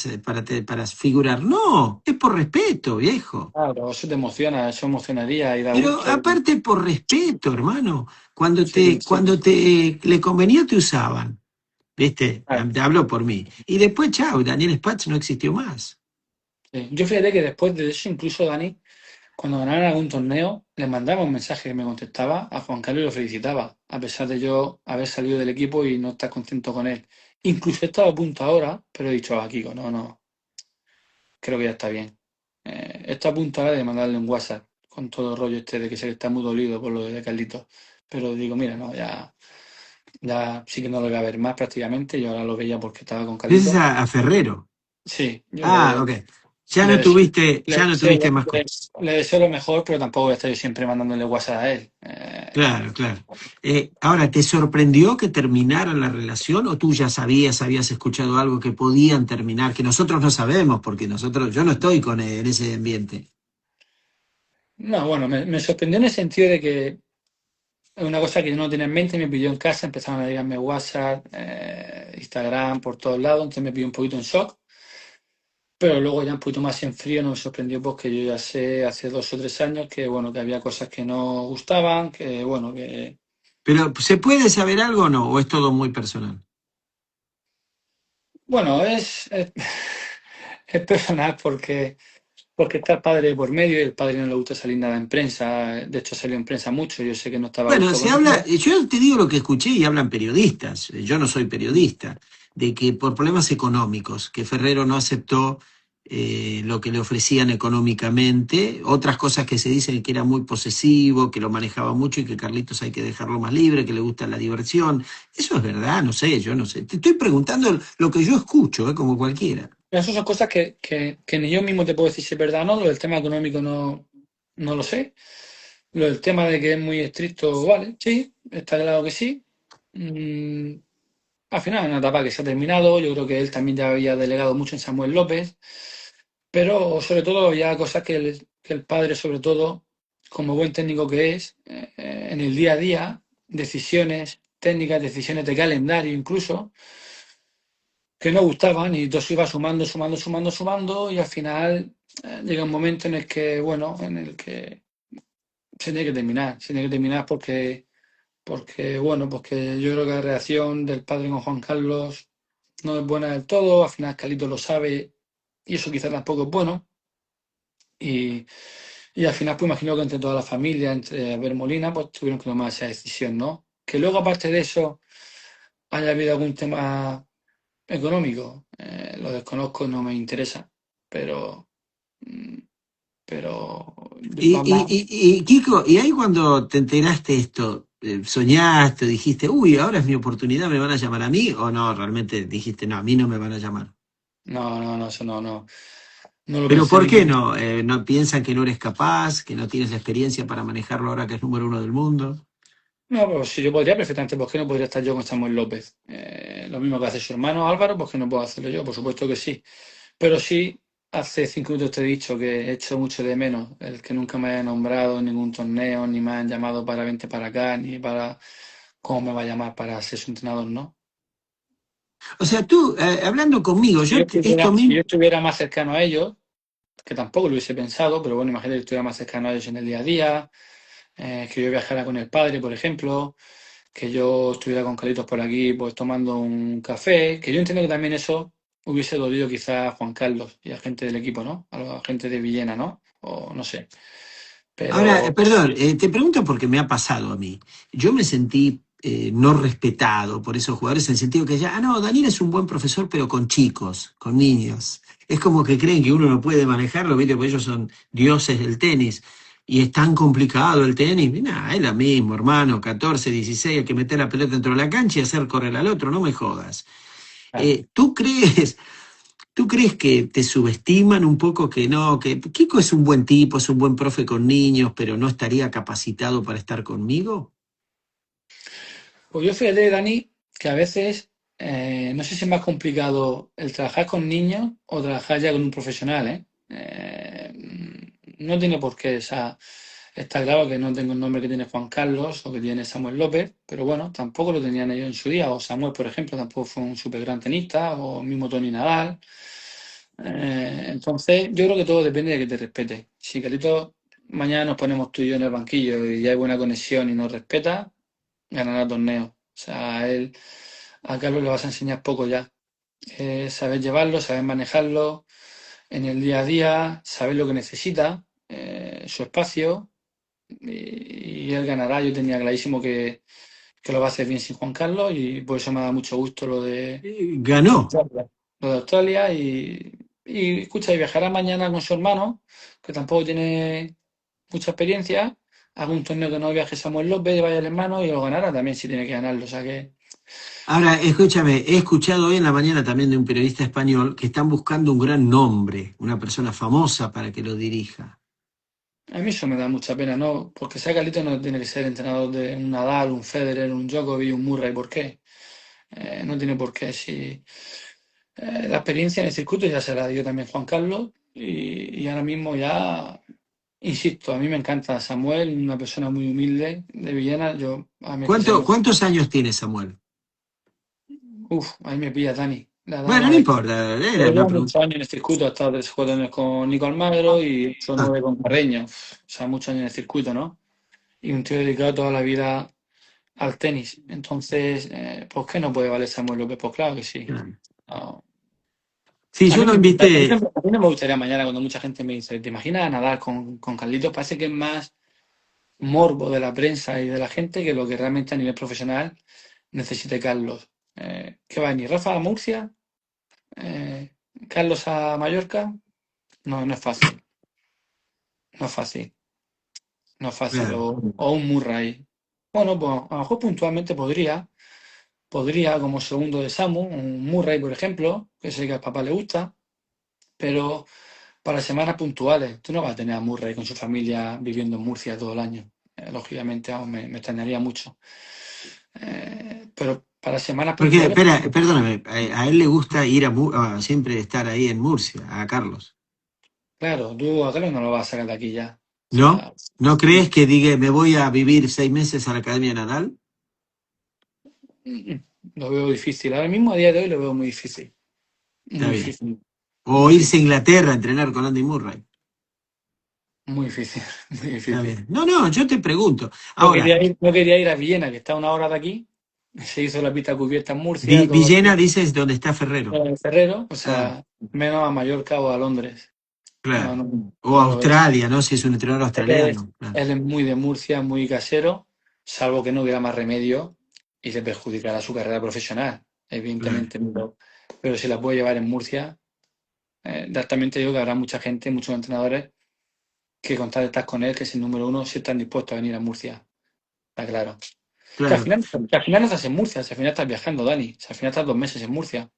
figurar. No, es por respeto, viejo. Claro, eso te emociona, eso emocionaría y da Pero gusto. aparte por respeto, hermano. Cuando Sí, sí. le convenía te usaban. ¿viste? Claro. Te hablo por mí. Y después, chao, Daniel Spatz no existió más. Sí. Yo fíjate que después de eso, incluso Dani, cuando ganaron algún torneo, le mandaba un mensaje que me contestaba a Juan Carlos y lo felicitaba, a pesar de yo haber salido del equipo y no estar contento con él. Incluso he estado a punto ahora, pero he dicho a Kiko, no, no, creo que ya está bien. Está a punto ahora de mandarle un WhatsApp con todo el rollo este de que se está muy dolido por lo de Carlitos. Pero digo, mira, no, ya sí que no lo voy a ver más prácticamente. Yo ahora lo veía porque estaba con Entonces Carlitos. a Ferrero. Sí, yo Ah, ok. le deseo, Ya no sí, tuviste más cosas. le deseo lo mejor, pero tampoco voy a estar yo siempre mandándole WhatsApp a él. Claro, claro. Ahora, ¿te sorprendió que terminara la relación o tú ya sabías, habías escuchado algo que podían terminar, que nosotros no sabemos, porque yo no estoy en ese ambiente? No, bueno, me sorprendió en el sentido de que es una cosa que yo no tenía en mente, me pilló en casa, empezaron a llegarme WhatsApp, Instagram, por todos lados, entonces me pilló un poquito en shock. Pero luego ya un poquito más en frío no me sorprendió porque yo ya sé hace 2 o 3 años que bueno, que había cosas que no gustaban, que bueno, que Pero, ¿se puede saber algo o no? ¿O es todo muy personal? bueno, es personal porque está el padre por medio y el padre no le gusta salir nada en prensa, de hecho salió en prensa mucho, yo sé que no estaba a Bueno, gusto se con habla, eso. yo te digo lo que escuché y hablan periodistas, yo no soy periodista, de que por problemas económicos, que Ferrero no aceptó lo que le ofrecían económicamente, otras cosas que se dicen que era muy posesivo, que lo manejaba mucho y que Carlitos hay que dejarlo más libre, que le gusta la diversión. Eso es verdad, no sé, yo no sé. Te estoy preguntando lo que yo escucho, como cualquiera. Esas son cosas que ni yo mismo te puedo decir si es verdad o no, lo del tema económico no lo sé. Lo del tema de que es muy estricto, vale, sí, está claro que sí. Mm, Al final, es una etapa que se ha terminado. Yo creo que él también ya había delegado mucho en Samuel López, pero sobre todo ya cosas que el padre, sobre todo, como buen técnico que es, en el día a día, decisiones técnicas, decisiones de calendario incluso, que no gustaban y todo se iba sumando, sumando, sumando, sumando y al final llega un momento en el que, bueno, en el que se tiene que terminar porque, bueno, porque yo creo que la reacción del padre con Juan Carlos no es buena del todo, al final Carlitos lo sabe y eso quizás tampoco es bueno. Y, y al final, pues imagino que entre toda la familia, entre Albert Molina, pues tuvieron que tomar esa decisión, ¿no? Que luego, aparte de eso, haya habido algún tema económico, lo desconozco, no me interesa, pero, mm, pero de Y, todas maneras, Kiko, y ahí cuando te enteraste esto, soñaste, dijiste, uy, ahora es mi oportunidad, ¿me van a llamar a mí? ¿O no, realmente dijiste, no, a mí no me van a llamar? no, eso no lo Pero pensé ¿por ni qué por... no? ¿No piensan que no eres capaz, que no tienes la experiencia para manejarlo ahora que es número uno del mundo? No, pues si yo podría perfectamente, ¿por qué no podría estar yo con Samuel López? Lo mismo que hace su hermano Álvaro, ¿por qué no puedo hacerlo yo? Por supuesto que sí. Pero sí, hace 5 minutos te he dicho que he hecho mucho de menos el que nunca me haya nombrado en ningún torneo, ni me han llamado para vente para acá, ni para cómo me va a llamar para ser su entrenador, ¿no? O sea, tú, hablando conmigo, esto Si yo mismo. estuviera más cercano a ellos, que tampoco lo hubiese pensado, pero bueno, imagínate que estuviera más cercano a ellos en el día a día, que yo viajara con el padre, por ejemplo, que yo estuviera con Carlitos por aquí, pues tomando un café, que yo entiendo que también eso hubiese dolido quizá a Juan Carlos y a gente del equipo, ¿no? A la gente de Villena, ¿no? O no sé. Ahora, Pero perdón, te pregunto porque me ha pasado a mí. Yo me sentí no respetado por esos jugadores en el sentido que ya, no, Daniel es un buen profesor, pero con chicos, con niños. Es como que creen que uno no puede manejarlo, ¿viste? Porque ellos son dioses del tenis. Y es tan complicado el tenis. Y nada, es lo mismo, hermano, 14, 16, hay que meter la pelota dentro de la cancha y hacer correr al otro, no me jodas. claro. ¿Tú crees? ¿Tú crees que te subestiman un poco que no, que Kiko es un buen tipo, es un buen profe con niños, pero no estaría capacitado para estar conmigo? Pues yo fíjate, Dani, que a veces no sé si es más complicado el trabajar con niños o trabajar ya con un profesional, ¿eh? No tiene por qué, o sea, está claro que no tengo el nombre que tiene Juan Carlos o que tiene Samuel López, pero bueno, tampoco lo tenían ellos en su día, o Samuel, por ejemplo, tampoco fue un súper gran tenista, o mismo Tony Nadal. Entonces, yo creo que todo depende de que te respete. Si Carlitos mañana nos ponemos tú y yo en el banquillo y hay buena conexión y nos respeta, ganará torneo. O sea, él a Carlos le vas a enseñar poco ya. Saber llevarlo, saber manejarlo en el día a día, saber lo que necesita, su espacio, y él ganará. Yo tenía clarísimo que lo va a hacer bien sin Juan Carlos y por eso me da mucho gusto lo de Ganó. Australia. Lo de Australia y escucha, y viajará mañana con su hermano, que tampoco tiene mucha experiencia, haga un torneo que no viaje Samuel López, vaya el hermano y lo ganará también si tiene que ganarlo. O sea que Ahora, escúchame, he escuchado hoy en la mañana también de un periodista español que están buscando un gran nombre, una persona famosa para que lo dirija. a mí eso me da mucha pena, ¿no? Porque sea Carlito no tiene que ser entrenador de un Nadal, un Federer, un Djokovic, un Murray. ¿Por qué? No tiene por qué. Si, la experiencia en el circuito ya se la dio también Juan Carlos y ahora mismo ya, insisto, a mí me encanta Samuel, una persona muy humilde de Villena. Yo, a mí es que se me... ¿Cuántos años tiene Samuel? Uf, ahí me pilla Dani. La Bueno, dama no de... importa, era Pero una lleva pregunta. muchos años en el circuito, ha estado 3 o 4 años con Nico Almagro y son Ah, 9 con Carreño. O sea, muchos años en el circuito, ¿no? Y un tío dedicado toda la vida al tenis. Entonces, ¿por qué no puede valer Samuel López? Pues claro que sí. claro. No. Sí, A yo mí, lo invité. a mí no me gustaría mañana cuando mucha gente me dice, ¿te imaginas a nadar con Carlitos? Parece que es más morbo de la prensa y de la gente que lo que realmente a nivel profesional necesite Carlos. ¿Qué va a venir? ¿Rafa a Murcia? Eh, ¿Carlos a Mallorca? No, no es fácil. No es fácil. No es fácil. Claro, O un Murray. Bueno, pues a lo mejor puntualmente podría como segundo de Samu, un Murray, por ejemplo, que sé que al papá le gusta, pero para semanas puntuales. Tú no vas a tener a Murray con su familia viviendo en Murcia todo el año. Lógicamente, vamos, me extrañaría mucho. Pero para semanas porque, puntuales, espera, perdóname, a él le gusta ir a siempre estar ahí en Murcia, a Carlos. claro, tú a Carlos no lo vas a sacar de aquí ya. O ¿No? sea, ¿No mm, crees que diga, me voy a vivir 6 meses a la Academia Nadal? mm, lo veo difícil. Ahora mismo, a día de hoy, lo veo muy difícil. Está Muy bien. difícil. Muy O irse a difícil. Inglaterra a entrenar con Andy Murray. Muy difícil. Muy Está difícil. bien. No, no, yo te pregunto. No Ahora, quería ir, no quería ir a Villena, que está a 1 hora de aquí. Se hizo la pista cubierta en Murcia, todo Villena dices dónde está Ferrero. en Ferrero, o Ah, sea, menos a Mallorca o a Londres. No, claro. no, O no lo veo. Australia, ¿no? Si es un entrenador Él es, australiano. Claro, él es muy de Murcia, muy casero, salvo que no hubiera más remedio y le perjudicara su carrera profesional, claro, evidentemente. Pero si la puede llevar en Murcia, también te digo que habrá mucha gente, muchos entrenadores que con tal de estar con él, que es el número uno, si están dispuestos a venir a Murcia. Está claro. claro. Que al final no estás en Murcia, si al final estás viajando, Dani. Si al final estás 2 meses en Murcia.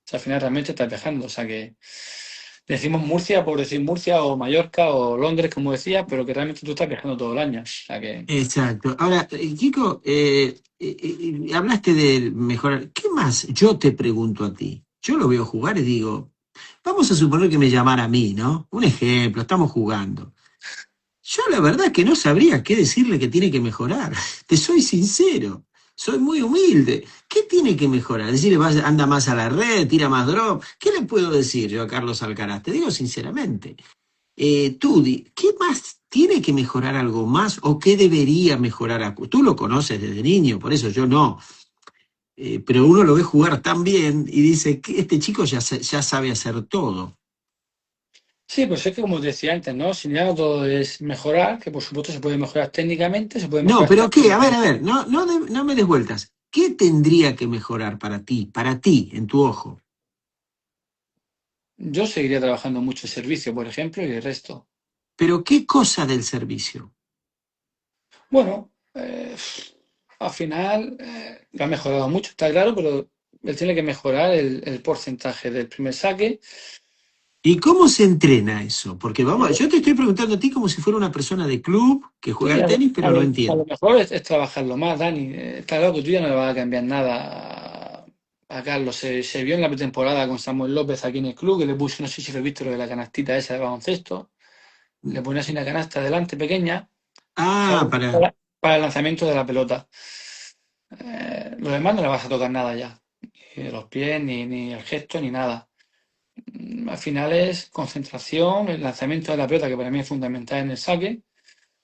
Si al final realmente estás viajando. O sea que decimos Murcia por decir Murcia o Mallorca o Londres, como decía, pero que realmente tú estás viajando todo el año. O sea que Exacto. Ahora, Kiko, hablaste de mejorar. ¿Qué más? Yo te pregunto a ti. Yo lo veo jugar y digo, vamos a suponer que me llamara a mí, ¿no? Un ejemplo, estamos jugando. Yo la verdad que no sabría qué decirle que tiene que mejorar. Te soy sincero. Soy muy humilde. ¿Qué tiene que mejorar? Decirle, anda más a la red, tira más drop. ¿Qué le puedo decir yo a Carlos Alcaraz? Te digo sinceramente. ¿Qué más tiene que mejorar algo más o qué debería mejorar? Tú lo conoces desde niño, por eso yo no. Pero uno lo ve jugar tan bien y dice que este chico ya sabe hacer todo. sí, pues es que como te decía antes, ¿no? Si ya todo es mejorar, que por supuesto se puede mejorar técnicamente, se puede No, mejorar pero ¿qué? A tácticamente. ver, no, no, no me des vueltas. ¿Qué tendría que mejorar para ti, en tu ojo? Yo seguiría trabajando mucho el servicio, por ejemplo, y el resto. Pero ¿qué cosa del servicio? Bueno, al final lo ha mejorado mucho, está claro, pero él tiene que mejorar el porcentaje del primer saque. ¿Y cómo se entrena eso? Porque vamos, yo te estoy preguntando a ti como si fuera una persona de club que juega Sí, al tenis, pero no a lo entiende. mejor es trabajarlo más, Dani. Está claro que tú ya no le vas a cambiar nada a Carlos. Se vio en la pretemporada con Samuel López aquí en el club, que le puso, no sé si lo viste, lo de la canastita esa de baloncesto. Le pone así una canasta delante pequeña Ah, para, para. para el lanzamiento de la pelota. Lo demás no le vas a tocar nada ya. Ni los pies, ni el gesto, ni nada. Al final es concentración, el lanzamiento de la pelota, que para mí es fundamental en el saque,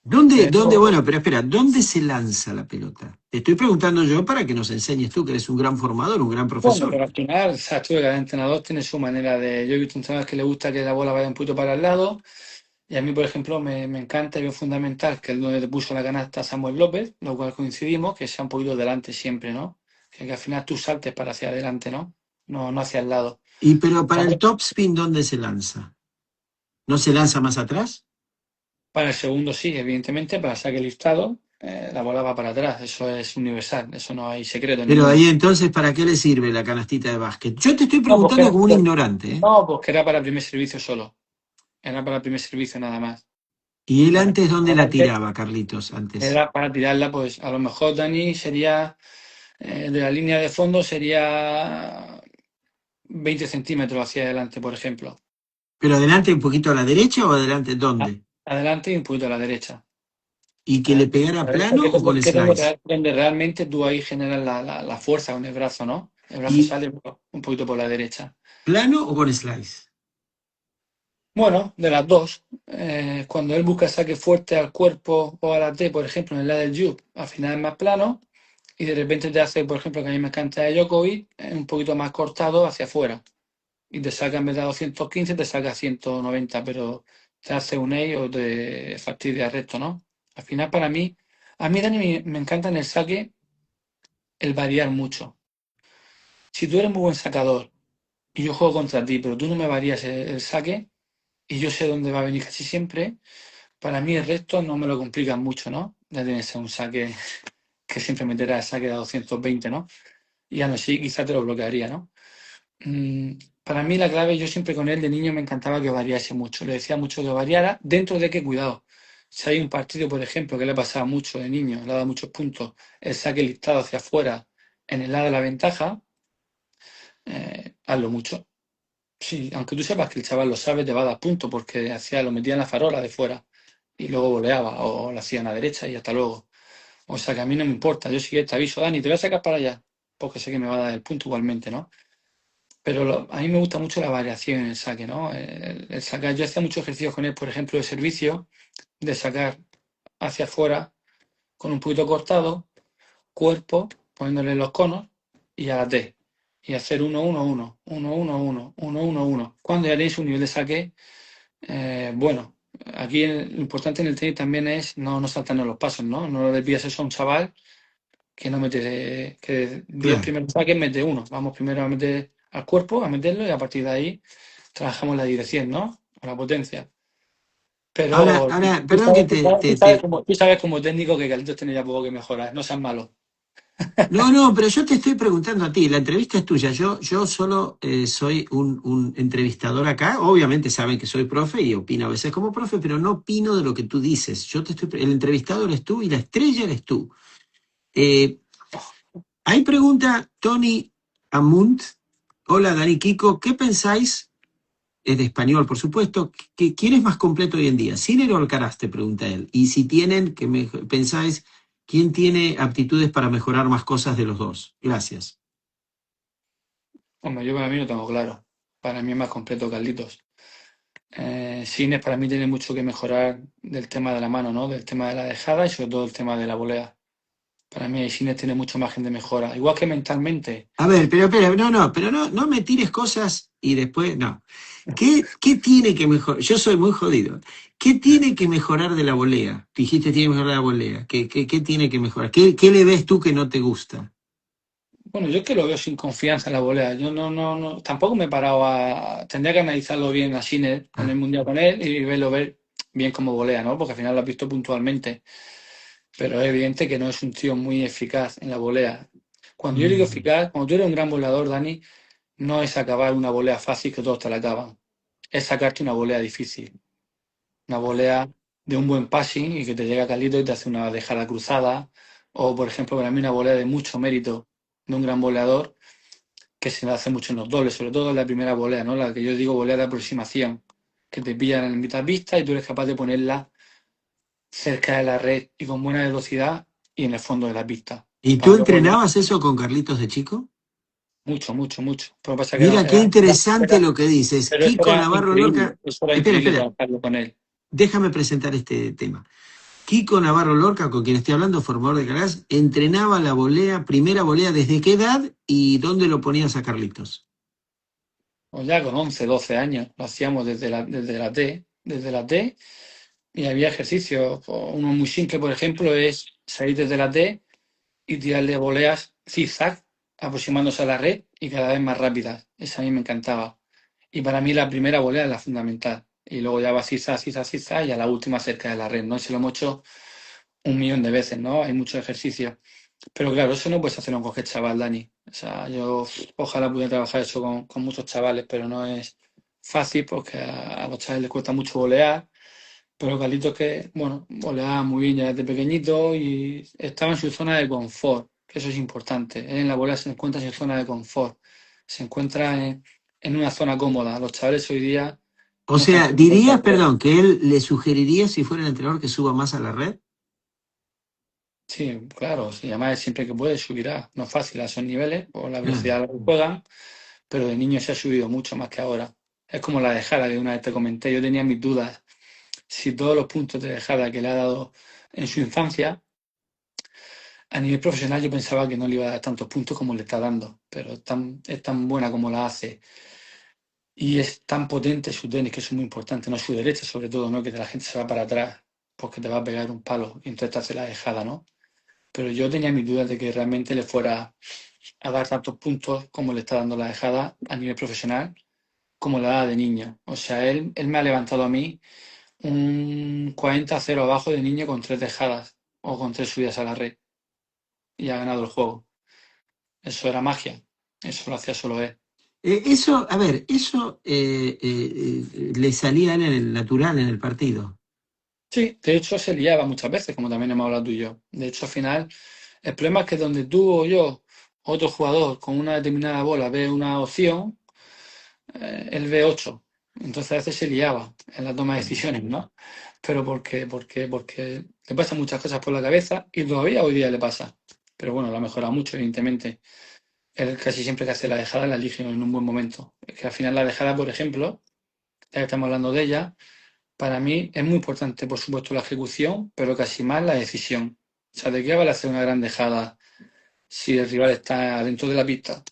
Pero bueno, pero espera, ¿dónde se lanza la pelota? Te estoy preguntando yo para que nos enseñes tú, que eres un gran formador, un gran bueno, profesor. pero al final, sabes tú que cada entrenador tiene su manera de. Yo he visto entrenadores que le gusta que la bola vaya un poquito para el lado. Y a mí, por ejemplo, me encanta y veo fundamental que el donde te puso la canasta Samuel López, lo cual coincidimos, que sea un poquito delante siempre, ¿no? Que al final tú saltes para hacia adelante, ¿no? No hacia el lado. Y pero para el También topspin, ¿dónde se lanza? ¿No se lanza más atrás? para el segundo sí, evidentemente, para saque listado, la bola va para atrás. Eso es universal, eso no hay secreto Pero ahí ninguno. entonces, ¿para qué le sirve la canastita de básquet? Yo te estoy No, porque preguntando como un ignorante, ¿eh? no, porque era para el primer servicio solo. Era para el primer servicio nada más. ¿Y él Para, antes dónde la tiraba, Carlitos, antes? era para tirarla, pues a lo mejor Dani sería de la línea de fondo sería 20 centímetros hacia adelante, por ejemplo. ¿Pero adelante un poquito a la derecha o adelante A- dónde? Adelante y un poquito a la derecha. ¿Y que le Adelante, pegara a la derecha, plano o con que es donde, slice? donde realmente tú ahí generas la fuerza con el brazo, ¿no? El brazo ¿Y sale un poquito por la derecha. plano o con slice? Bueno, de las dos. Cuando él busca saque fuerte al cuerpo o a la T, por ejemplo, en el lado del jump, al final es más plano y de repente te hace, por ejemplo, que a mí me encanta de Djokovic, un poquito más cortado hacia afuera. Y te saca en vez de 215, te saca 190, pero te hace un A o te fastidia el resto, ¿no? Al final, para mí, a mí, Dani, me encanta en el saque el variar mucho. Si tú eres muy buen sacador y yo juego contra ti, pero tú no me varías el saque y yo sé dónde va a venir casi siempre, para mí el resto no me lo complican mucho, ¿no? Ya tienes un saque que siempre meterá el saque de 220, ¿no? Y aún así quizá te lo bloquearía, ¿no? Mm, para mí la clave, yo siempre con él de niño me encantaba que variase mucho. Le decía mucho que variara, dentro de que, cuidado, si hay un partido, por ejemplo, que le pasaba mucho de niño, le daba muchos puntos, el saque listado hacia afuera en el lado de la ventaja, hazlo mucho. Sí, aunque tú sepas que el chaval lo sabe, te va a dar puntos porque hacía, lo metía en la farola de fuera y luego voleaba o lo hacía en la derecha y hasta luego. O sea que a mí no me importa, yo sí que te aviso, Dani, te voy a sacar para allá, porque sé que me va a dar el punto igualmente, ¿no? Pero a mí me gusta mucho la variación en el saque, ¿no? El sacar, yo hacía muchos ejercicios con él, por ejemplo, de servicio, de sacar hacia afuera con un poquito cortado, cuerpo, poniéndole los conos y a la T. Y hacer 1-1-1, 1-1-1, 1-1-1. Cuando ya tenéis un nivel de saque, bueno, aquí lo importante en el tenis también es no saltarnos los pasos, ¿no? No le pidas eso a un chaval que no mete, que 10 Claro. primeros saques mete uno. Vamos primero a meter al cuerpo, a meterlo y a partir de ahí trabajamos la dirección, ¿no? O la potencia. Pero tú Perdón que sabes, tú sabes como técnico que Carlitos tiene ya poco que mejorar, no seas malo. No, no, pero yo te estoy preguntando a ti, la entrevista es tuya, yo solo soy un entrevistador acá, obviamente saben que soy profe y opino a veces como profe, pero no opino de lo que tú dices, el entrevistador eres tú y la estrella eres tú. Eh, Ahí pregunta Tony Amunt, hola Dani Kiko, ¿qué pensáis? Es de español, por supuesto, ¿quién es más completo hoy en día? ¿Sinner o Alcaraz? Te pregunta él. Y si tienen, pensáis, ¿quién tiene aptitudes para mejorar más cosas de los dos? Gracias. Hombre, yo para mí lo tengo claro. Para mí es más completo Carlitos. Sines para mí tiene mucho que mejorar del tema de la mano, ¿no? Del tema de la dejada y sobre todo el tema de la volea. Para mí Sines tiene mucho margen de mejora. Igual que mentalmente. A ver, pero espera, pero no me tires cosas y después, no. ¿Qué tiene que mejorar? Yo soy muy jodido. ¿Qué tiene que mejorar de la volea? Dijiste tiene que mejorar la volea. ¿Qué tiene que mejorar? ¿Qué le ves tú que no te gusta? Bueno, yo es que lo veo sin confianza en la volea. Yo tampoco me he parado tendría que analizarlo bien a Sinner en Ah, el Mundial con él y ver bien cómo volea, ¿no? Porque al final lo has visto puntualmente. Pero es evidente que no es un tío muy eficaz en la volea. Cuando yo digo mm, eficaz, cuando tú eres un gran voleador, Dani, no es acabar una volea fácil que todos te la acaban. Es sacarte una volea difícil. Una volea de un buen passing y que te llega Carlito y te hace una dejada cruzada. O, por ejemplo, para mí una volea de mucho mérito de un gran voleador que se hace mucho en los dobles, sobre todo en la primera volea, ¿no? La que yo digo volea de aproximación, que te pillan en mitad vista y tú eres capaz de ponerla cerca de la red y con buena velocidad y en el fondo de la pista. ¿y tú Para luego ya, entrenabas eso con Carlitos de chico? mucho, mucho, mucho. Pero pasa que Mira, qué interesante lo que dices. eso Kiko era Navarro increíble, Lorca, eso era espera, increíble espera, trabajarlo con él. déjame presentar este tema. Kiko Navarro Lorca, con quien estoy hablando, formador de Caracas, entrenaba la volea, primera volea, ¿desde qué edad y dónde lo ponías a Carlitos? O ya con 11, 12 años, lo hacíamos desde la T, y había ejercicios. Uno muy simple, por ejemplo, es salir desde la T y tirarle voleas zigzag, aproximándose a la red y cada vez más rápidas. Esa a mí me encantaba. Y para mí la primera volea es la fundamental. Y luego ya va zigzag, zigzag, zigzag y a la última cerca de la red, ¿no? Se lo hemos hecho un millón de veces, ¿no? Hay muchos ejercicios. Pero claro, eso no puedes hacerlo con cualquier chaval, Dani. O sea, yo ojalá pudiera trabajar eso con muchos chavales, pero no es fácil porque a los chavales les cuesta mucho volear. Pero Carlitos que, bueno, voleaba muy bien ya desde pequeñito y estaba en su zona de confort, que eso es importante. Él en la volea se encuentra en su zona de confort, se encuentra en una zona cómoda. Los chavales hoy día O no están sea, cómodos dirías, para hacer. perdón, que él le sugeriría, si fuera el entrenador, que suba más a la red. Sí, claro, si además siempre que puede subirá. No es fácil a esos niveles por la Claro. velocidad a la que juegan, pero de niño se ha subido mucho más que ahora. Es como la de Jara que una vez te comenté. Yo tenía mis dudas si todos los puntos de Jara que le ha dado en su infancia, a nivel profesional yo pensaba que no le iba a dar tantos puntos como le está dando, pero es tan buena como la hace y es tan potente su tenis, que eso es muy importante, no su derecha sobre todo, ¿no? Que la gente se va para atrás porque te va a pegar un palo y entonces te hace la dejada, ¿no? Pero yo tenía mis dudas de que realmente le fuera a dar tantos puntos como le está dando la dejada a nivel profesional, como la da de niño. O sea, él me ha levantado a mí un 40-0 abajo de niño con tres dejadas o con tres subidas a la red y ha ganado el juego. Eso era magia. Eso lo hacía solo él. Eso, a ver, eso le salía a él en el natural en el partido. Sí, de hecho se liaba muchas veces, como también hemos hablado tú y yo. De hecho, al final, el problema es que donde tú o yo, otro jugador con una determinada bola ve una opción, él ve ocho. Entonces a veces se liaba en la toma de decisiones, ¿no? Pero porque le pasan muchas cosas por la cabeza y todavía hoy día le pasa. Pero bueno, lo ha mejorado mucho, evidentemente. Él casi siempre que hace la dejada la elige en un buen momento. Es que al final la dejada, por ejemplo, ya que estamos hablando de ella, para mí es muy importante, por supuesto, la ejecución, pero casi más la decisión. O sea, ¿de qué vale hacer una gran dejada si el rival está dentro de la pista?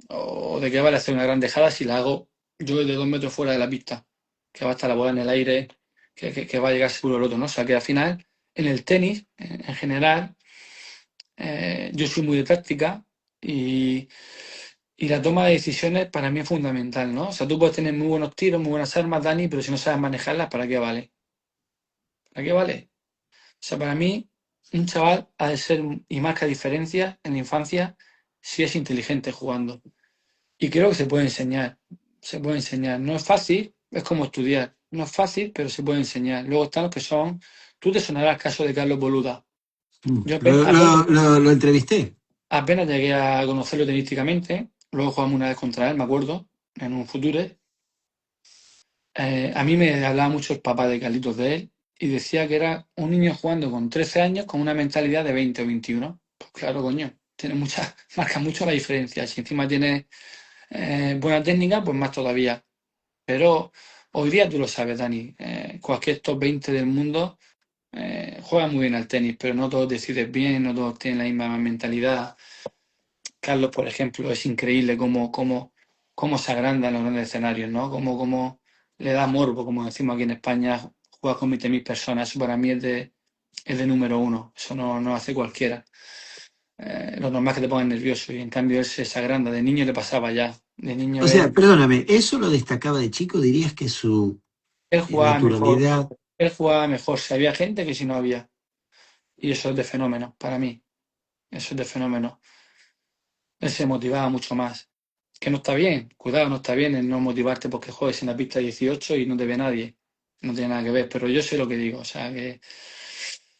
¿O de qué vale hacer una gran dejada si la hago yo de 2 metros fuera de la pista? Que va a estar la bola en el aire, que va a llegar seguro el otro, ¿no? O sea, que al final, en el tenis, en general, yo soy muy de táctica y, y la toma de decisiones para mí es fundamental, ¿no? O sea, tú puedes tener muy buenos tiros, muy buenas armas, Dani, pero si no sabes manejarlas, ¿para qué vale? ¿Para qué vale? O sea, para mí, un chaval ha de ser y marca diferencia en la infancia si es inteligente jugando. Y creo que se puede enseñar. Se puede enseñar. No es fácil, es como estudiar. No es fácil, pero se puede enseñar. Luego están los que son. Tú te sonará el caso de Carlos Boluda. Yo Lo entrevisté. apenas llegué a conocerlo tenísticamente. Luego jugamos una vez contra él, me acuerdo, en un Future. A mí me hablaba mucho el papá de Carlitos de él y decía que era un niño jugando con 13 años con una mentalidad de 20 o 21. Pues claro, coño, tiene mucha, marca mucho la diferencia. Si encima tiene buena técnica, pues más todavía. Pero hoy día tú lo sabes, Dani, cualquier top 20 del mundo juega muy bien al tenis, pero no todos deciden bien, no todos tienen la misma mentalidad. Carlos, por ejemplo, es increíble cómo se agranda en los grandes escenarios, ¿no? Cómo le da morbo, como decimos aquí en España, juega con 20.000 personas. Eso para mí es de número uno. Eso no hace cualquiera. Lo normal es que te pongas nervioso y en cambio él se agranda. De niño le pasaba ya. De O niño sea, perdóname, ¿eso lo destacaba de chico? ¿Dirías que su él jugaba mejor. naturalidad? Él jugaba mejor si había gente que si no había. Y eso es de fenómeno, para mí. Eso es de fenómeno. Él se motivaba mucho más. Que no está bien, cuidado, no está bien el no motivarte porque juegues en la pista 18 y no te ve nadie. No tiene nada que ver, pero yo sé lo que digo, o sea, que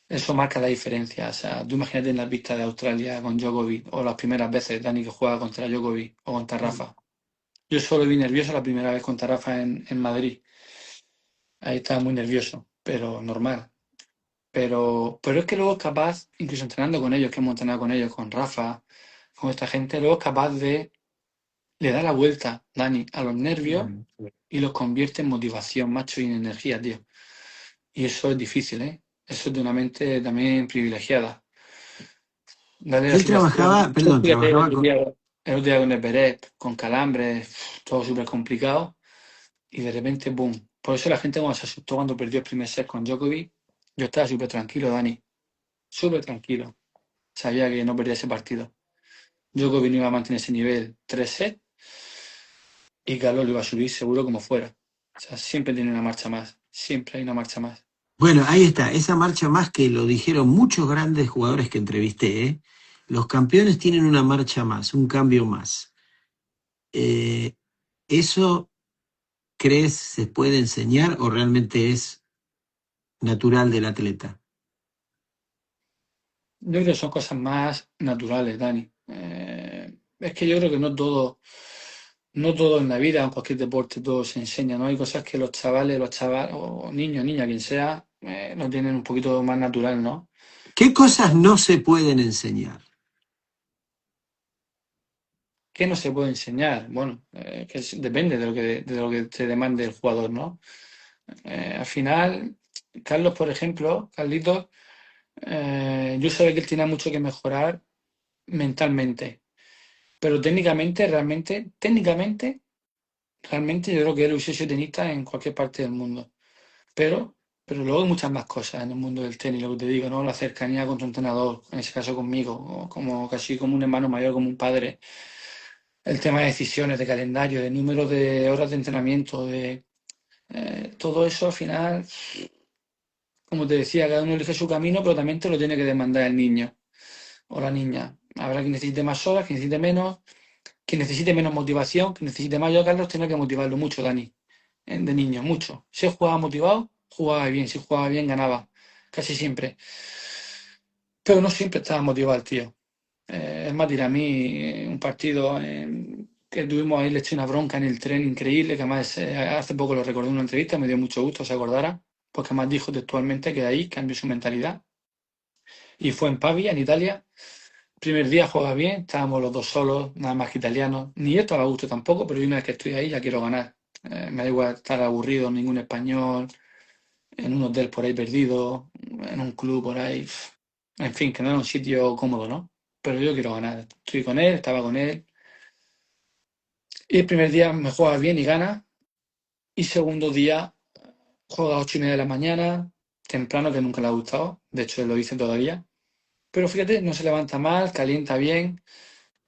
eso marca la diferencia. O sea, tú imagínate en la pista de Australia con Djokovic, o las primeras veces Dani que juega contra Djokovic o contra Rafa. Yo solo vi nervioso la primera vez contra Rafa en Madrid. Ahí estaba muy nervioso, pero normal. Pero es que luego es capaz, incluso entrenando con ellos, que hemos entrenado con ellos, con Rafa, con esta gente, luego es capaz le da la vuelta, Dani, a los nervios y los convierte en motivación, macho, y en energía, tío. Y eso es difícil, ¿eh? Eso es de una mente también privilegiada. Darle la Él trabajaba, situación. Tú perdón, fíjate trabajaba con... el otro día con el Beret, con calambres, todo súper complicado, y de repente, boom. Por eso la gente cuando se asustó cuando perdió el primer set con Djokovic, yo estaba súper tranquilo, Dani, súper tranquilo. Sabía que no perdía ese partido. Djokovic no iba a mantener ese nivel 3 sets y Carlos lo iba a subir seguro como fuera. O sea, siempre tiene una marcha más, siempre hay una marcha más. Bueno, ahí está, esa marcha más que lo dijeron muchos grandes jugadores que entrevisté, ¿eh? Los campeones tienen una marcha más, un cambio más. Eh, ¿Eso crees se puede enseñar o realmente es natural del atleta? Yo creo que son cosas más naturales, Dani. Es que yo creo que no todo en la vida, en cualquier deporte, todo se enseña, ¿no? Hay cosas que los chavales, o niños, niñas, quien sea, lo tienen un poquito más natural, ¿no? ¿Qué cosas no se pueden enseñar? ¿Qué no se puede enseñar? Bueno, depende de lo que te demande el jugador, ¿no? Al final, Carlos, por ejemplo, Carlitos, yo sé que él tiene mucho que mejorar mentalmente, pero técnicamente, yo creo que él hubiese sido tenista en cualquier parte del mundo. Pero, pero luego hay muchas más cosas en el mundo del tenis, lo que te digo, ¿no? La cercanía con tu entrenador, en ese caso conmigo, o como casi como un hermano mayor, como un padre. El tema de decisiones, de calendario, de número de horas de entrenamiento, todo eso al final, como te decía, cada uno elige su camino, pero también te lo tiene que demandar el niño o la niña. Habrá quien necesite más horas, quien necesite menos, quien necesite menos motivación, quien necesite más. Yo a Carlos tenía que motivarlo mucho, Dani, de niño, mucho. Si él jugaba motivado, jugaba bien. Si jugaba bien, ganaba. Casi siempre. Pero no siempre estaba motivado el tío. Es más, dirá a mí, un partido que tuvimos ahí, le eché una bronca en el tren increíble, que además hace poco lo recordé en una entrevista, me dio mucho gusto, se acordara, porque además dijo textualmente que de ahí cambió su mentalidad. Y fue en Pavia, en Italia. Primer día juega bien, estábamos los dos solos, nada más que italianos. Ni yo estaba a gusto tampoco, pero una vez que estoy ahí ya quiero ganar. Me da igual estar aburrido, ningún español, en un hotel por ahí perdido, en un club por ahí. En fin, que no era un sitio cómodo, ¿no? Pero yo quiero ganar. Estoy con él, estaba con él. Y el primer día me juega bien y gana. Y segundo día juega a 8:30 de la mañana, temprano, que nunca le ha gustado. De hecho, lo dice todavía. Pero fíjate, no se levanta mal, calienta bien.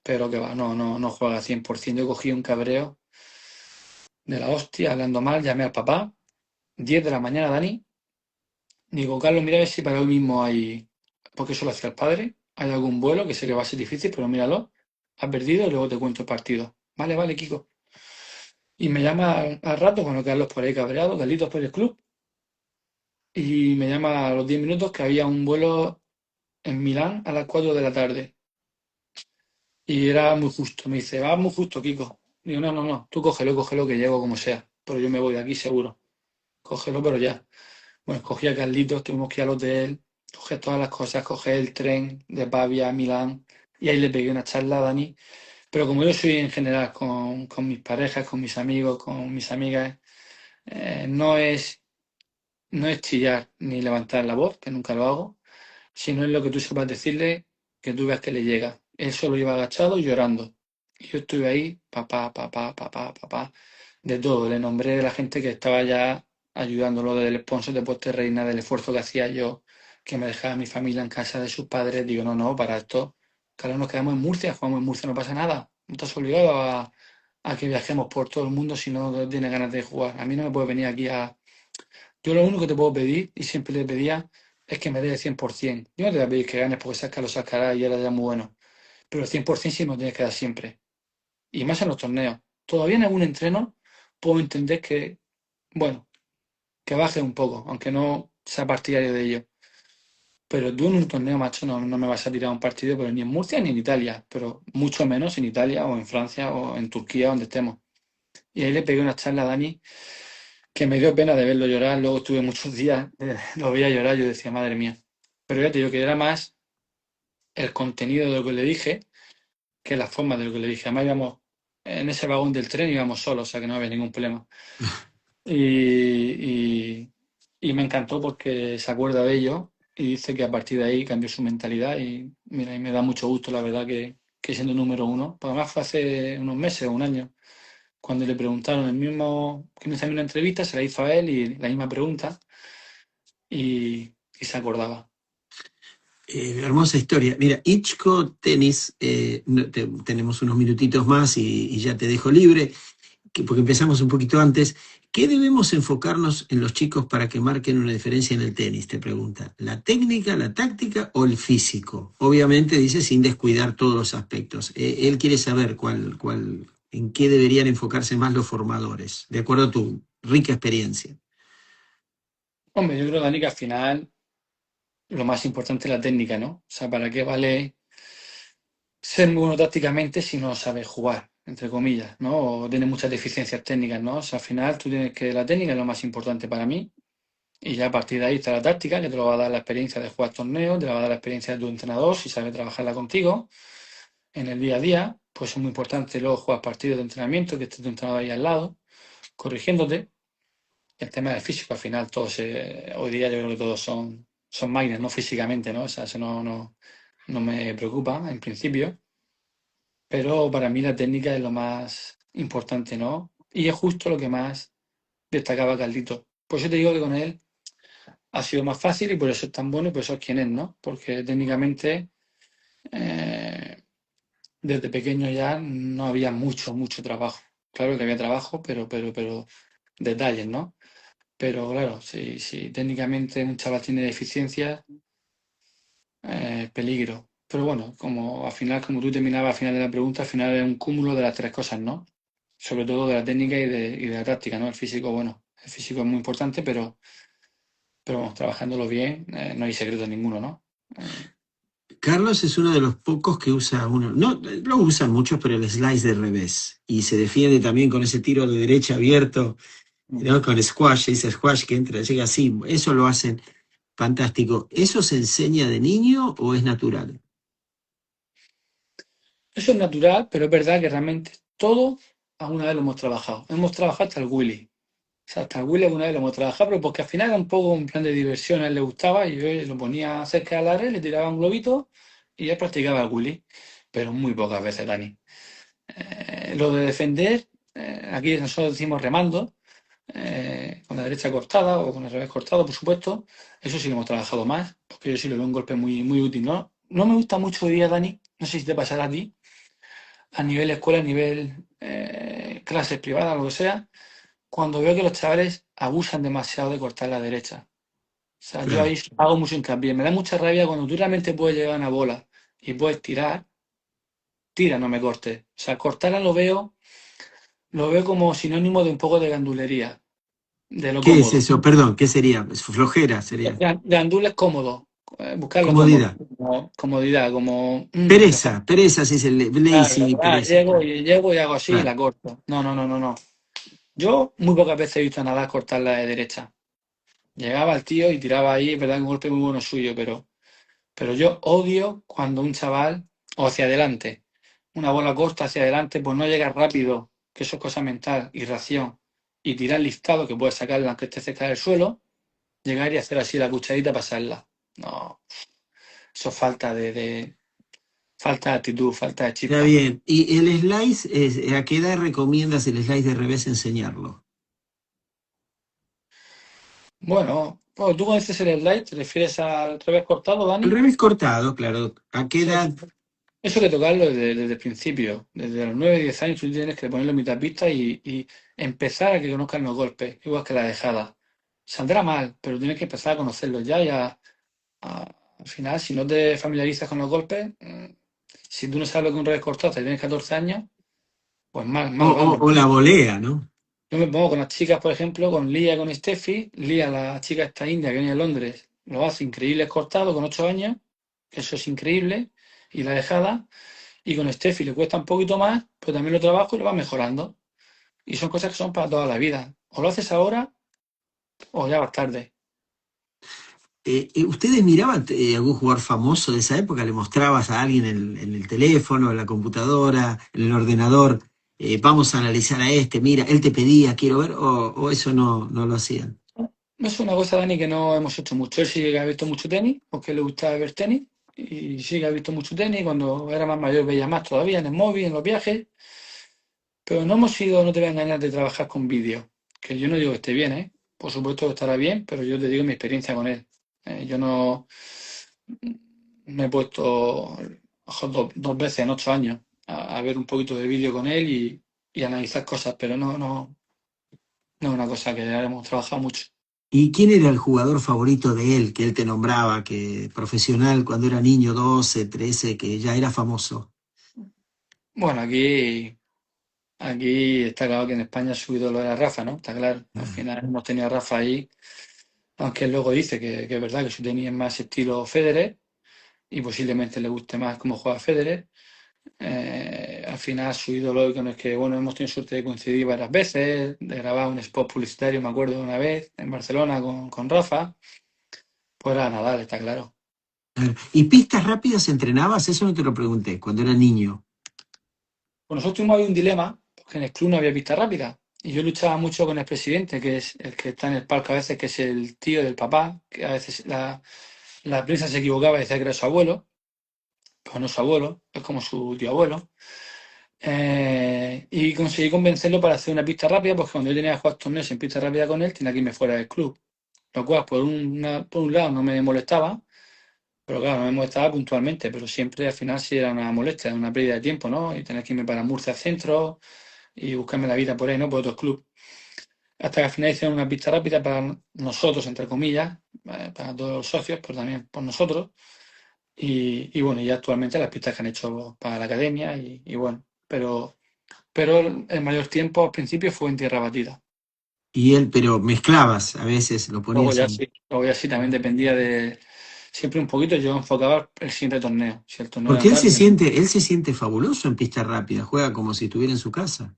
Pero que va, no, no, no juega 100%. Yo cogí un cabreo de la hostia, hablando mal, llamé al papá, 10 de la mañana, Dani. Digo, Carlos, mira a ver si para hoy mismo hay, porque eso lo hacía el padre, hay algún vuelo que sé que va a ser difícil, pero míralo, has perdido y luego te cuento el partido. Vale, vale, Kiko. Y me llama al rato, cuando Carlos por ahí cabreado, Carlitos por el club, y me llama a los 10 minutos que había un vuelo en Milán a las 4 de la tarde. Y era muy justo. Me dice, va muy justo, Kiko. Digo, no, no, no, tú cógelo, cógelo, que llego como sea. Pero yo me voy de aquí seguro. Cógelo, pero ya. Bueno, cogí a Carlitos, tuvimos que ir al hotel, coger todas las cosas, coger el tren de Pavia a Milán. Y ahí le pegué una charla a Dani. Pero como yo soy en general con mis parejas, con mis amigos, con mis amigas, no es chillar ni levantar la voz, que nunca lo hago, sino es lo que tú sepas decirle, que tú veas que le llega. Él solo iba agachado y llorando. Y yo estuve ahí, papá, papá, papá, papá, de todo. Le nombré a la gente que estaba ya ayudándolo, del sponsor de Puerto Reina, del esfuerzo que hacía yo, que me dejaba mi familia en casa de sus padres. Digo, no, no, para esto, claro, nos quedamos en Murcia, jugamos en Murcia, no pasa nada. No estás obligado a que viajemos por todo el mundo si no tienes ganas de jugar. A mí no me puede venir aquí a... Yo lo único que te puedo pedir, y siempre le pedía, es que me dé el 100%. Yo no te voy a pedir que ganes porque sabes que lo sacarás y era ya muy bueno. Pero el 100% sí me lo tienes que dar siempre. Y más en los torneos. Todavía en algún entreno puedo entender que, bueno, que baje un poco, aunque no sea partidario de ello. Pero tú en un torneo, macho, no, no me vas a tirar un partido, pero ni en Murcia ni en Italia, pero mucho menos en Italia o en Francia o en Turquía, donde estemos. Y ahí le pegué una charla a Dani que me dio pena de verlo llorar. Luego estuve muchos días, lo veía llorar, yo decía, madre mía. Pero ya te digo que era más el contenido de lo que le dije que la forma de lo que le dije. Además íbamos en ese vagón del tren, íbamos solos, o sea que no había ningún problema. Y, y me encantó porque se acuerda de ello y dice que a partir de ahí cambió su mentalidad y mira, y me da mucho gusto, la verdad, que siendo número uno, pues además fue hace unos meses o un año, cuando le preguntaron el mismo, que me hizo a mí una entrevista, se la hizo a él y la misma pregunta y se acordaba. Hermosa historia. Mira, Ichko Tenis, tenemos unos minutitos más y ya te dejo libre, porque empezamos un poquito antes. ¿Qué debemos enfocarnos en los chicos para que marquen una diferencia en el tenis? Te pregunta. ¿La técnica, la táctica o el físico? Obviamente dice sin descuidar todos los aspectos. Él quiere saber en qué deberían enfocarse más los formadores, de acuerdo a tu rica experiencia. Hombre, yo creo, Dani, que al final lo más importante es la técnica, ¿no? O sea, ¿para qué vale ser muy bueno tácticamente si no sabes jugar, entre comillas, ¿no? O tienes muchas deficiencias técnicas, ¿no? O sea, al final tú tienes que la técnica es lo más importante para mí y ya a partir de ahí está la táctica, que te lo va a dar la experiencia de jugar torneos, te la va a dar la experiencia de tu entrenador, si sabe trabajarla contigo en el día a día, pues es muy importante luego jugar partidos de entrenamiento, que esté tu entrenador ahí al lado, corrigiéndote. El tema del físico, al final, todos, hoy día yo creo que todos son máquinas, no físicamente, ¿no? O sea, eso no me preocupa en principio. Pero para mí la técnica es lo más importante, ¿no? Y es justo lo que más destacaba Carlito. Por eso te digo que con él ha sido más fácil y por eso es tan bueno y por eso es quien es, ¿no? Porque técnicamente eh, desde pequeño ya no había mucho trabajo. Claro que había trabajo, pero detalles, ¿no? Pero claro, si técnicamente un chaval tiene deficiencias, peligro. Pero bueno, como al final, como tú terminabas al final de la pregunta, al final es un cúmulo de las tres cosas, ¿no? Sobre todo de la técnica y de la táctica, ¿no? El físico, bueno, el físico es muy importante, pero vamos, trabajándolo bien, no hay secreto ninguno, ¿no? Eh, Carlos es uno de los pocos que usa uno, no lo usan muchos, pero el slice de revés. Y se defiende también con ese tiro de derecha abierto, ¿no? Con squash, ese squash que entra, llega así. Eso lo hacen fantástico. ¿Eso se enseña de niño o es natural? Eso es natural, pero es verdad que realmente todo alguna vez lo hemos trabajado. Hemos trabajado hasta el Willy. O sea, hasta el Willy alguna vez lo hemos trabajado, pero porque al final era un poco un plan de diversión, a él le gustaba y yo lo ponía cerca de la red, le tiraba un globito y él practicaba el Willy. Pero muy pocas veces, Dani. Lo de defender, aquí nosotros decimos remando, con la derecha cortada o con el revés cortado, por supuesto. Eso sí lo hemos trabajado más, porque yo sí lo veo un golpe muy útil, ¿no? No me gusta mucho hoy día, Dani, no sé si te pasará a ti, a nivel escuela, a nivel clases privadas, lo que sea, cuando veo que los chavales abusan demasiado de cortar la derecha. O sea, yo Claro. ahí hago mucho hincapié. Me da mucha rabia cuando tú realmente puedes llevar una bola y puedes tirar, tira, no me cortes. O sea, cortarla lo veo como sinónimo de un poco de gandulería, de lo ¿Qué es cómodo. eso? Perdón, ¿qué sería? Flojera sería. Gandul es cómodo, buscarlo cómodo, Comodidad. como comodidad, como mejor. Pereza, sí es el lazy, pereza, Llego claro. y hago así y Claro. la corto. No. Yo muy pocas veces he visto a Nadal cortar la de derecha. Llegaba el tío y tiraba ahí, es verdad que un golpe muy bueno suyo, pero yo odio cuando un chaval, o hacia adelante, una bola corta hacia adelante, pues no llega rápido, que eso es cosa mental y reacción, y tirar listado, que puedes sacarla aunque esté cerca del suelo, llegar y hacer así la cucharita, pasarla. No, eso es falta de actitud, falta de Está chispa. bien. ¿Y el slice, a qué edad recomiendas el slice de revés enseñarlo? Bueno, pues tú cuando dices el slide, ¿te refieres al revés cortado, El Dani? revés cortado, claro. ¿A qué Sí, edad? eso hay que tocarlo desde el principio. Desde los 9 10 años tú tienes que ponerlo en mitad pista y empezar a que conozcan los golpes, igual que la dejada. Saldrá mal, pero tienes que empezar a conocerlos ya y al final, si no te familiarizas con los golpes, si tú no sabes lo que es un revés cortado, y tienes 14 años, pues O, mal vamos. o la volea, ¿no? Yo me pongo con las chicas, por ejemplo, con Lía y con Steffi. Lía, la chica esta india que viene de Londres, lo hace increíble cortado con 8 años, que eso es increíble, y la dejada. Y con Steffi le cuesta un poquito más, pero también lo trabajo y lo va mejorando. Y son cosas que son para toda la vida. O lo haces ahora o ya vas tarde. ¿Ustedes miraban algún jugador famoso de esa época? ¿Le mostrabas a alguien en el teléfono, en la computadora, en el ordenador? Vamos a analizar a este, mira, él te pedía, quiero ver, o eso no lo hacían. es una cosa, Dani, que no hemos hecho mucho. Él sí que ha visto mucho tenis, porque le gusta ver tenis, y sí que ha visto mucho tenis. Cuando era más mayor veía más todavía en el móvil, en los viajes, pero no hemos sido, no te voy a engañar, de trabajar con vídeo, que yo no digo que esté bien, ¿eh? Por supuesto que estará bien, pero yo te digo mi experiencia con él. Yo no me he puesto ojo, dos veces en 8 años a ver un poquito de vídeo con él y analizar cosas, pero no es una cosa que hayamos trabajado mucho. ¿Y quién era el jugador favorito de él, que él te nombraba, que profesional cuando era niño, 12, 13, que ya era famoso? Bueno, aquí está claro que en España su ídolo era Rafa, ¿no? Está claro. Al Ah. final hemos tenido a Rafa ahí, aunque él luego dice que es verdad que su tenis es más estilo Federer y posiblemente le guste más cómo juega Federer. Al final su ídolo con el que, bueno, hemos tenido suerte de coincidir varias veces, de grabar un spot publicitario, me acuerdo una vez, en Barcelona con Rafa, pues era Nadal, está claro. ¿Y pistas rápidas entrenabas? Eso no te lo pregunté, cuando era niño. Pues nosotros tuvimos ahí un dilema, porque en el club no había pista rápida. Y yo luchaba mucho con el presidente, que es el que está en el palco a veces, que es el tío del papá, que a veces la prensa se equivocaba y decía que era su abuelo, pues no es su abuelo, es como su tío abuelo. Y conseguí convencerlo para hacer una pista rápida, porque cuando yo tenía que jugar torneos en pista rápida con él, tenía que irme fuera del club. Lo cual, por un lado, no me molestaba, pero claro, no me molestaba puntualmente, pero siempre al final sí era una molestia, una pérdida de tiempo, ¿no? Y tener que irme para Murcia centro y buscarme la vida por ahí, ¿no? Por otros clubes. Hasta que al final hicieron una pista rápida para nosotros, entre comillas, para todos los socios, pero también por nosotros. Y bueno, y actualmente las pistas que han hecho para la academia y bueno, pero el mayor tiempo al principio fue en tierra batida. Y él, pero mezclabas, a veces lo ponías en... Luego ya sí, también dependía de siempre un poquito, yo enfocaba el siguiente torneo. Si el torneo era Porque tal, él se siente fabuloso en pista rápida, juega como si estuviera en su casa.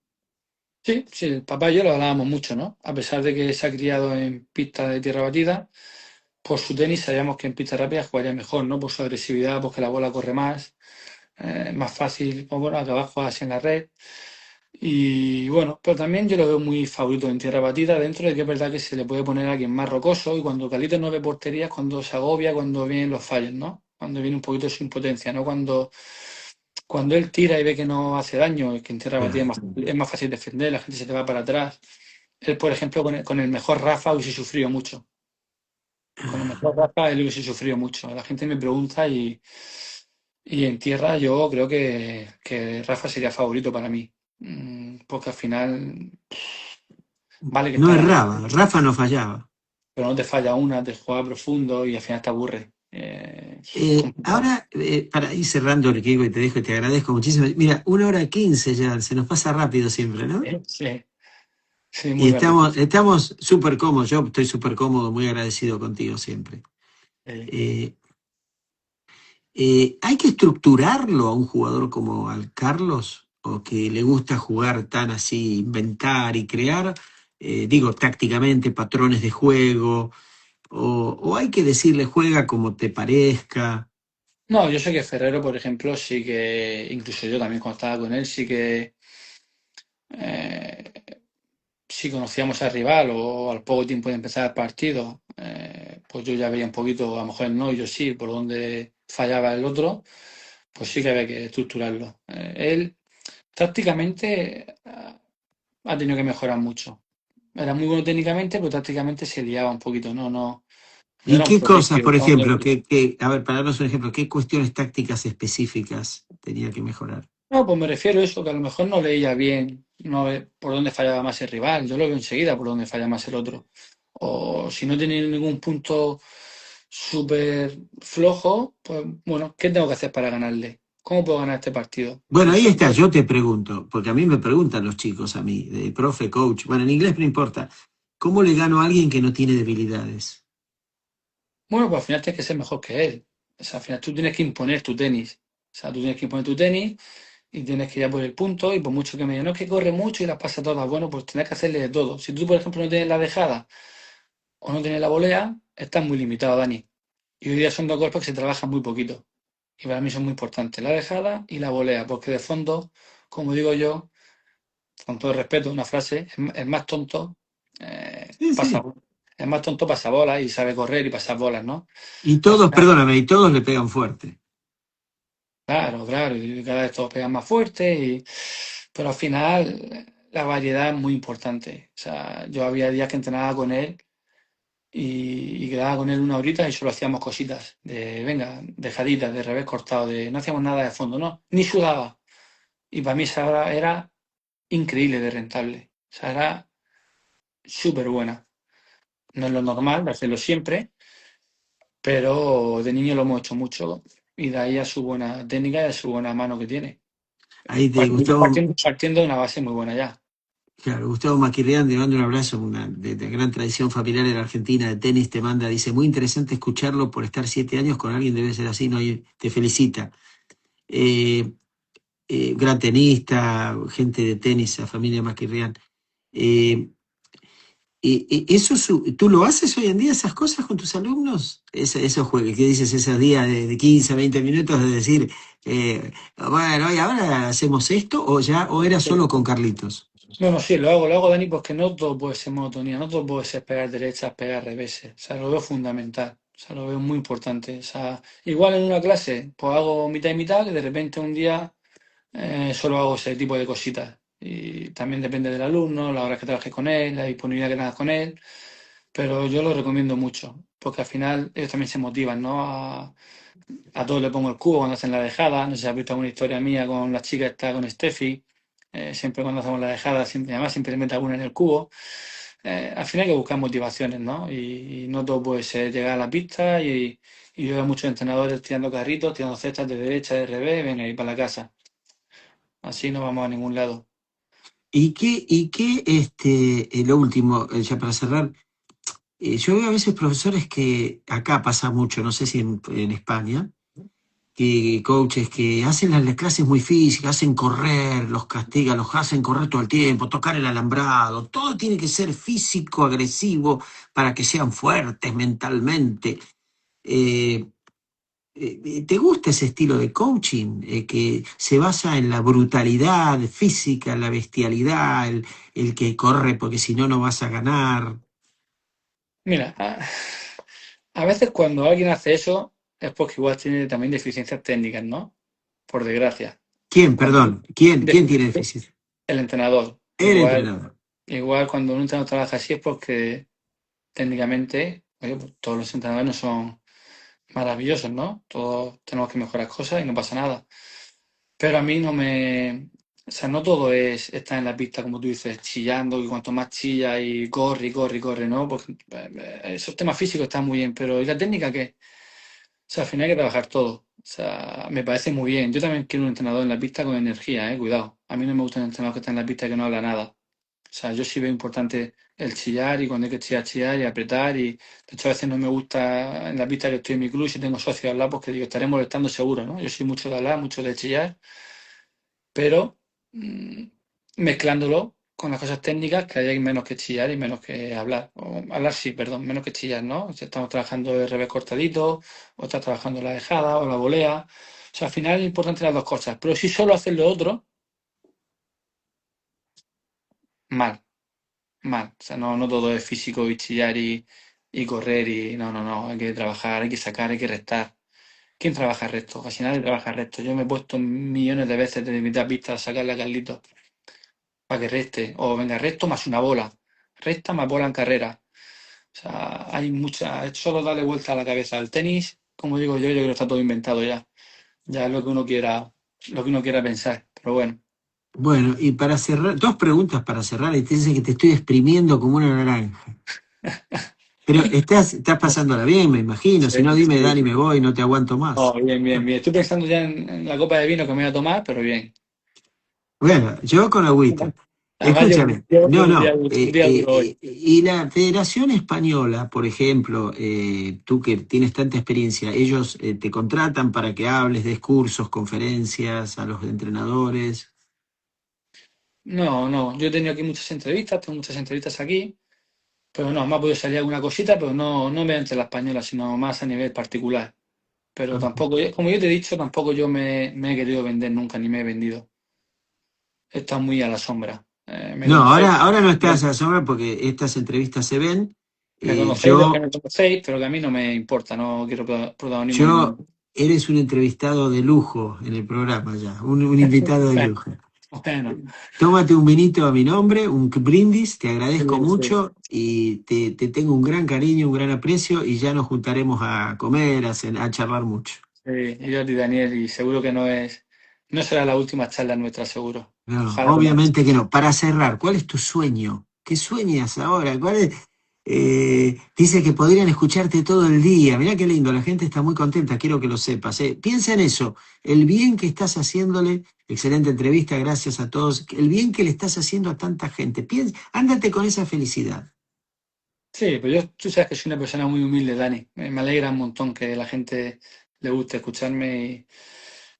sí, sí, el papá y yo lo hablábamos mucho, ¿no? A pesar de que se ha criado en pista de tierra batida, por su tenis sabíamos que en pista rápida jugaría mejor, ¿no? Por su agresividad, porque la bola corre más, más fácil, pues bueno, acabar jugadas en la red. Y bueno, pero también yo lo veo muy favorito en tierra batida, dentro de que es verdad que se le puede poner a alguien más rocoso y cuando Calito no ve portería es cuando se agobia, cuando vienen los fallos, ¿no? Cuando viene un poquito su impotencia, ¿no? Cuando él tira y ve que no hace daño, y que en tierra batida Ah. es más fácil defender, la gente se te va para atrás. Él, por ejemplo, con el mejor Rafa hubiese sufrido mucho. Con el mejor Rafa él hubiese sufrido mucho. La gente me pregunta y en tierra yo creo que Rafa sería favorito para mí. Porque al final vale que No está ganando, erraba, Rafa no fallaba. pero no te falla una, te juega profundo y al final te aburre. Es complicado. Ahora, para ir cerrando, Riquigo, y te dejo y te agradezco muchísimo. Mira, 1 hora 15 ya, se nos pasa rápido siempre, ¿no? Sí, sí, Y muy rápido. estamos súper cómodos, yo estoy súper cómodo, muy agradecido contigo siempre. Eh, Eh, ¿Hay que estructurarlo a un jugador como al Carlos? ¿O que le gusta jugar tan así, inventar y crear? Digo, tácticamente, patrones de juego. O hay que decirle, juega como te parezca. No, yo sé que Ferrero, por ejemplo, sí que, incluso yo también cuando estaba con él, eh, si conocíamos al rival o al poco tiempo de empezar el partido, pues yo ya veía un poquito, a lo mejor él no, y yo sí, por dónde fallaba el otro, pues sí que había que estructurarlo. Él tácticamente ha tenido que mejorar mucho. Era muy bueno técnicamente, pero tácticamente se liaba un poquito, no ¿Y era un qué cosas, prodigio. por ejemplo, a ver, para darnos un ejemplo, qué cuestiones tácticas específicas tenía que mejorar? No, pues me refiero a eso, que a lo mejor no leía bien no ve por dónde fallaba más el rival. Yo lo veo enseguida por dónde falla más el otro. O si no tiene ningún punto súper flojo, pues bueno, ¿qué tengo que hacer para ganarle? ¿Cómo puedo ganar este partido? Bueno, ahí Eso, está, yo te pregunto, porque a mí me preguntan los chicos, a mí, de profe, coach, bueno, en inglés no importa, ¿cómo le gano a alguien que no tiene debilidades? bueno, pues al final tienes que ser mejor que él. O sea, al final tú tienes que imponer tu tenis. O sea, tú tienes que imponer tu tenis y tienes que ir a por el punto y por mucho que me digan, no es que corre mucho y las pasa todas, bueno, pues tienes que hacerle de todo. Si tú, por ejemplo, no tienes la dejada o no tienes la volea, estás muy limitado, Dani. Y hoy día son dos golpes que se trabajan muy poquito. Y para mí son muy importantes, la dejada y la volea, porque de fondo, como digo yo, con todo respeto, una frase, el más tonto Sí, pasa, sí. Es más tonto pasar bolas y sabe correr y pasar bolas, ¿no? Y Al todos, final, perdóname, y todos le pegan fuerte. claro, claro, y cada vez todos pegan más fuerte, pero al final la variedad es muy importante. O sea, yo había días que entrenaba con él y quedaba con él una horita y solo hacíamos cositas de, venga, dejaditas, de revés cortado, de no hacíamos nada de fondo, no, ni sudaba. Y para mí esa hora era increíble de rentable. O sea, era súper buena. No es lo normal de hacerlo siempre, pero de niño lo hemos hecho mucho y de ahí a su buena técnica y a su buena mano que tiene. Ahí te Partiendo, Gustavo, partiendo de una base muy buena ya. claro, Gustavo Maquirrián, te mando un abrazo, de gran tradición familiar en la Argentina de tenis, te manda, dice, muy interesante escucharlo por estar 7 años con alguien, debe ser así, ¿no? Y te felicita. Eh, Gran tenista, gente de tenis, la familia Maquirrián. Eh, Eso, ¿tú lo haces hoy en día, esas cosas con tus alumnos? Esos juegos, ¿qué dices? Esos días de 15, 20 minutos de decir, bueno, y ahora hacemos esto, o era solo con Carlitos. No, no, sí, lo hago, Dani, porque no todo puede ser monotonía, no todo puede ser pegar derechas, pegar reveses. O sea, lo veo fundamental, o sea, lo veo muy importante. O sea, igual en una clase, pues hago mitad y mitad, que de repente un día solo hago ese tipo de cositas. Y también depende del alumno, la hora que trabajes con él, la disponibilidad que tengas con él. Pero yo lo recomiendo mucho, porque al final ellos también se motivan, ¿no? A todos le pongo el cubo cuando hacen la dejada. No sé si has visto alguna historia mía con la chica esta, con Steffi. Siempre cuando hacemos la dejada, siempre, además siempre le mete alguna en el cubo. Al final hay que buscar motivaciones, ¿no? Y no todo puede ser llegar a la pista y yo veo muchos entrenadores tirando carritos, tirando cestas de derecha, de revés, venga, y para la casa. Así no vamos a ningún lado. Lo último, ya para cerrar, yo veo a veces profesores que acá pasa mucho, no sé si en España, que coaches que hacen las clases muy físicas, hacen correr, los castigan, los hacen correr todo el tiempo, tocar el alambrado, todo tiene que ser físico, agresivo, para que sean fuertes mentalmente. Eh, ¿Te gusta ese estilo de coaching que se basa en la brutalidad física, la bestialidad, el que corre porque si no, no vas a ganar? Mira, a veces cuando alguien hace eso es porque igual tiene también deficiencias técnicas, ¿no? Por desgracia. ¿Quién, Cuando perdón? ¿Quién tiene deficiencias déficit? el entrenador. El Igual, entrenador. igual cuando un entrenador trabaja así es porque técnicamente, oye, pues todos los entrenadores no son maravillosos, ¿no? Todos tenemos que mejorar cosas y no pasa nada. Pero a mí no me... O sea, no todo es estar en la pista, como tú dices, chillando, y cuanto más chilla y corre, y corre, y corre, ¿no? Porque esos temas físicos están muy bien, pero ¿y la técnica qué? O sea, al final hay que trabajar todo. O sea, me parece muy bien. Yo también quiero un entrenador en la pista con energía, cuidado. A mí no me gustan entrenadores que están en la pista y que no habla nada. O sea, yo sí veo importante el chillar y cuando hay que chillar, chillar y apretar. Y de hecho, a veces no me gusta en la pista que estoy en mi club y si tengo socios al lado, pues que digo, estaré molestando seguro, ¿no? Yo soy mucho de hablar, mucho de chillar, pero mm, mezclándolo con las cosas técnicas, que hay menos que chillar y menos que hablar. O hablar sí, perdón, menos que chillar, ¿no? Si estamos trabajando de revés cortadito, o estás trabajando la dejada o la volea. O sea, al final es importante las dos cosas. Pero si solo haces lo otro, mal. Mal. O sea, no, no todo es físico y chillar y correr y no, no, no. Hay que trabajar, hay que sacar, hay que restar. ¿Quién trabaja recto? Casi nadie trabaja recto. Yo me he puesto millones de veces de mitad pista a sacarle a Carlitos para que reste. O venga, recto más una bola. Recta más bola en carrera. O sea, hay mucha. Es solo darle vuelta a la cabeza al tenis. Como digo yo creo que está todo inventado ya. Ya es lo que uno quiera pensar. Pero bueno. Bueno, y para cerrar, dos preguntas para cerrar, y te dicen que te estoy exprimiendo como una naranja. Pero estás pasándola bien, me imagino. Si Sí, no, dime, sí. Dani, me voy, no te aguanto Oh, más. bien, bien, bien. Estoy pensando ya en la copa de vino que me voy a tomar, pero bien. Bueno, yo con agüita. Además, Escúchame, llevo no, no. un día duro hoy. Y la Federación Española, por ejemplo, tú que tienes tanta experiencia, ellos te contratan para que hables, des cursos, conferencias a los entrenadores. No, no, yo he tenido aquí muchas entrevistas, tengo muchas entrevistas aquí, pero no, me ha podido salir alguna cosita, pero no, no mediante la española, sino más a nivel particular. Pero tampoco, como yo te he dicho, tampoco yo me he querido vender nunca, ni me he vendido. He estado muy a la sombra. Me No, conocéis. ahora no estás a la sombra porque estas entrevistas se ven. Me conocéis los que Yo, me conocéis, pero que a mí no me importa, no quiero protagonismo yo, ninguno. eres un entrevistado de lujo en el programa ya, un invitado de Bueno, lujo. bueno, Tómate un vinito a mi nombre, un brindis, te sí, agradezco sí. mucho y te tengo un gran cariño, un gran aprecio y ya nos juntaremos a comer, a charlar mucho. Sí, y Jordi Daniel, y seguro que no será la última charla nuestra, seguro. No, Ojalá que no. obviamente que no. Para cerrar, ¿cuál es tu sueño? ¿Qué sueñas ahora? Dice que podrían escucharte todo el día. Mirá qué lindo, la gente está muy contenta, quiero que lo sepas. Piensa en eso, el bien que estás haciéndole, excelente entrevista, gracias a todos, el bien que le estás haciendo a tanta gente. Ándate con esa felicidad. Sí, pues tú sabes que soy una persona muy humilde, Dani. Me alegra un montón que la gente le guste escucharme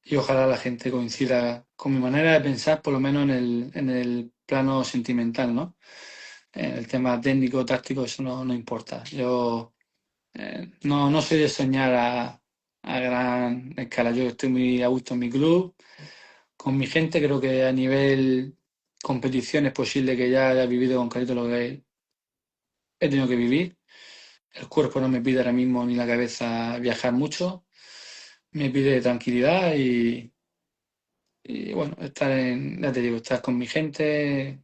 y ojalá la gente coincida con mi manera de pensar, por lo menos en el plano sentimental, ¿no? En el tema técnico, táctico, eso no importa. Yo no soy de soñar a gran escala. Yo estoy muy a gusto en mi club, con mi gente. Creo que a nivel competición es posible que ya haya vivido con Carito lo que he tenido que vivir. El cuerpo no me pide ahora mismo ni la cabeza viajar mucho, me pide tranquilidad y bueno, ya te digo, estar con mi gente,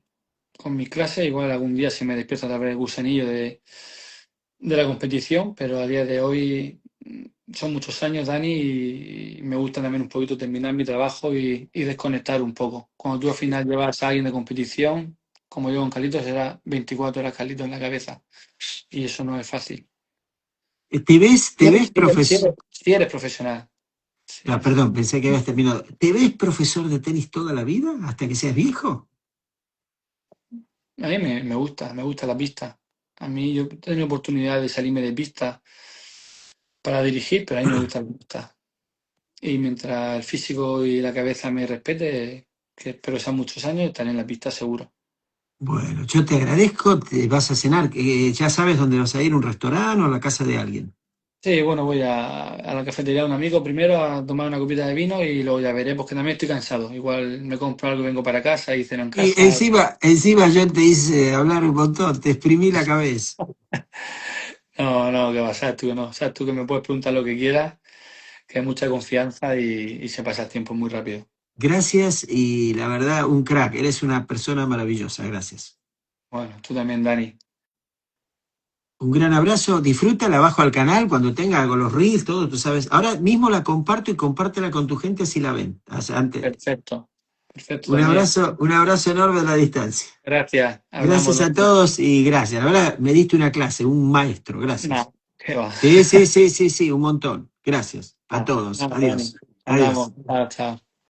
con mis clases. Igual algún día se me despierta otra vez el gusanillo de la competición, pero a día de hoy son muchos años, Dani, y me gusta también un poquito terminar mi trabajo y desconectar un poco. Cuando tú al final llevas a alguien de competición, como yo con Carlitos, será 24 horas Carlitos en la cabeza, y eso no es fácil. ¿Te ves profesor? Si eres profesional. Sí, Ah, sí. perdón, pensé que habías terminado. ¿Te ves profesor de tenis toda la vida hasta que seas viejo? A mí me gusta la pista. A mí yo he tenido oportunidad de salirme de pista para dirigir, pero a mí me gusta la pista. Y mientras el físico y la cabeza me respete, que espero sean muchos años, estaré en la pista seguro. Bueno, yo te agradezco, te vas a cenar, ya sabes dónde vas a ir, un restaurante o a la casa de alguien. Sí, bueno, voy a la cafetería de un amigo primero a tomar una copita de vino y luego ya veré, porque también estoy cansado. Igual me compro algo y vengo para casa y ceno en Y casa. encima yo te hice hablar un montón, te exprimí la cabeza. No, no, que va, sabes tú que me puedes preguntar lo que quieras, que hay mucha confianza y se pasa el tiempo muy rápido. Gracias y la verdad, un crack, eres una persona maravillosa, gracias. Bueno, tú también, Dani. Un gran abrazo, disfrútala, bajo al canal cuando tenga con los reels, todo, tú sabes. Ahora mismo la comparto y compártela con tu gente si la ven. Perfecto. Perfecto, Daniel. Un abrazo enorme a la distancia. Gracias. Hablamos Gracias a luego. todos y gracias. La verdad, me diste una clase, un maestro, No, gracias. qué va. Sí, sí, sí, sí, sí, un montón. Gracias a Ah, todos. nada, Dani. Adiós. Hablamos. Adiós. Chao, chao.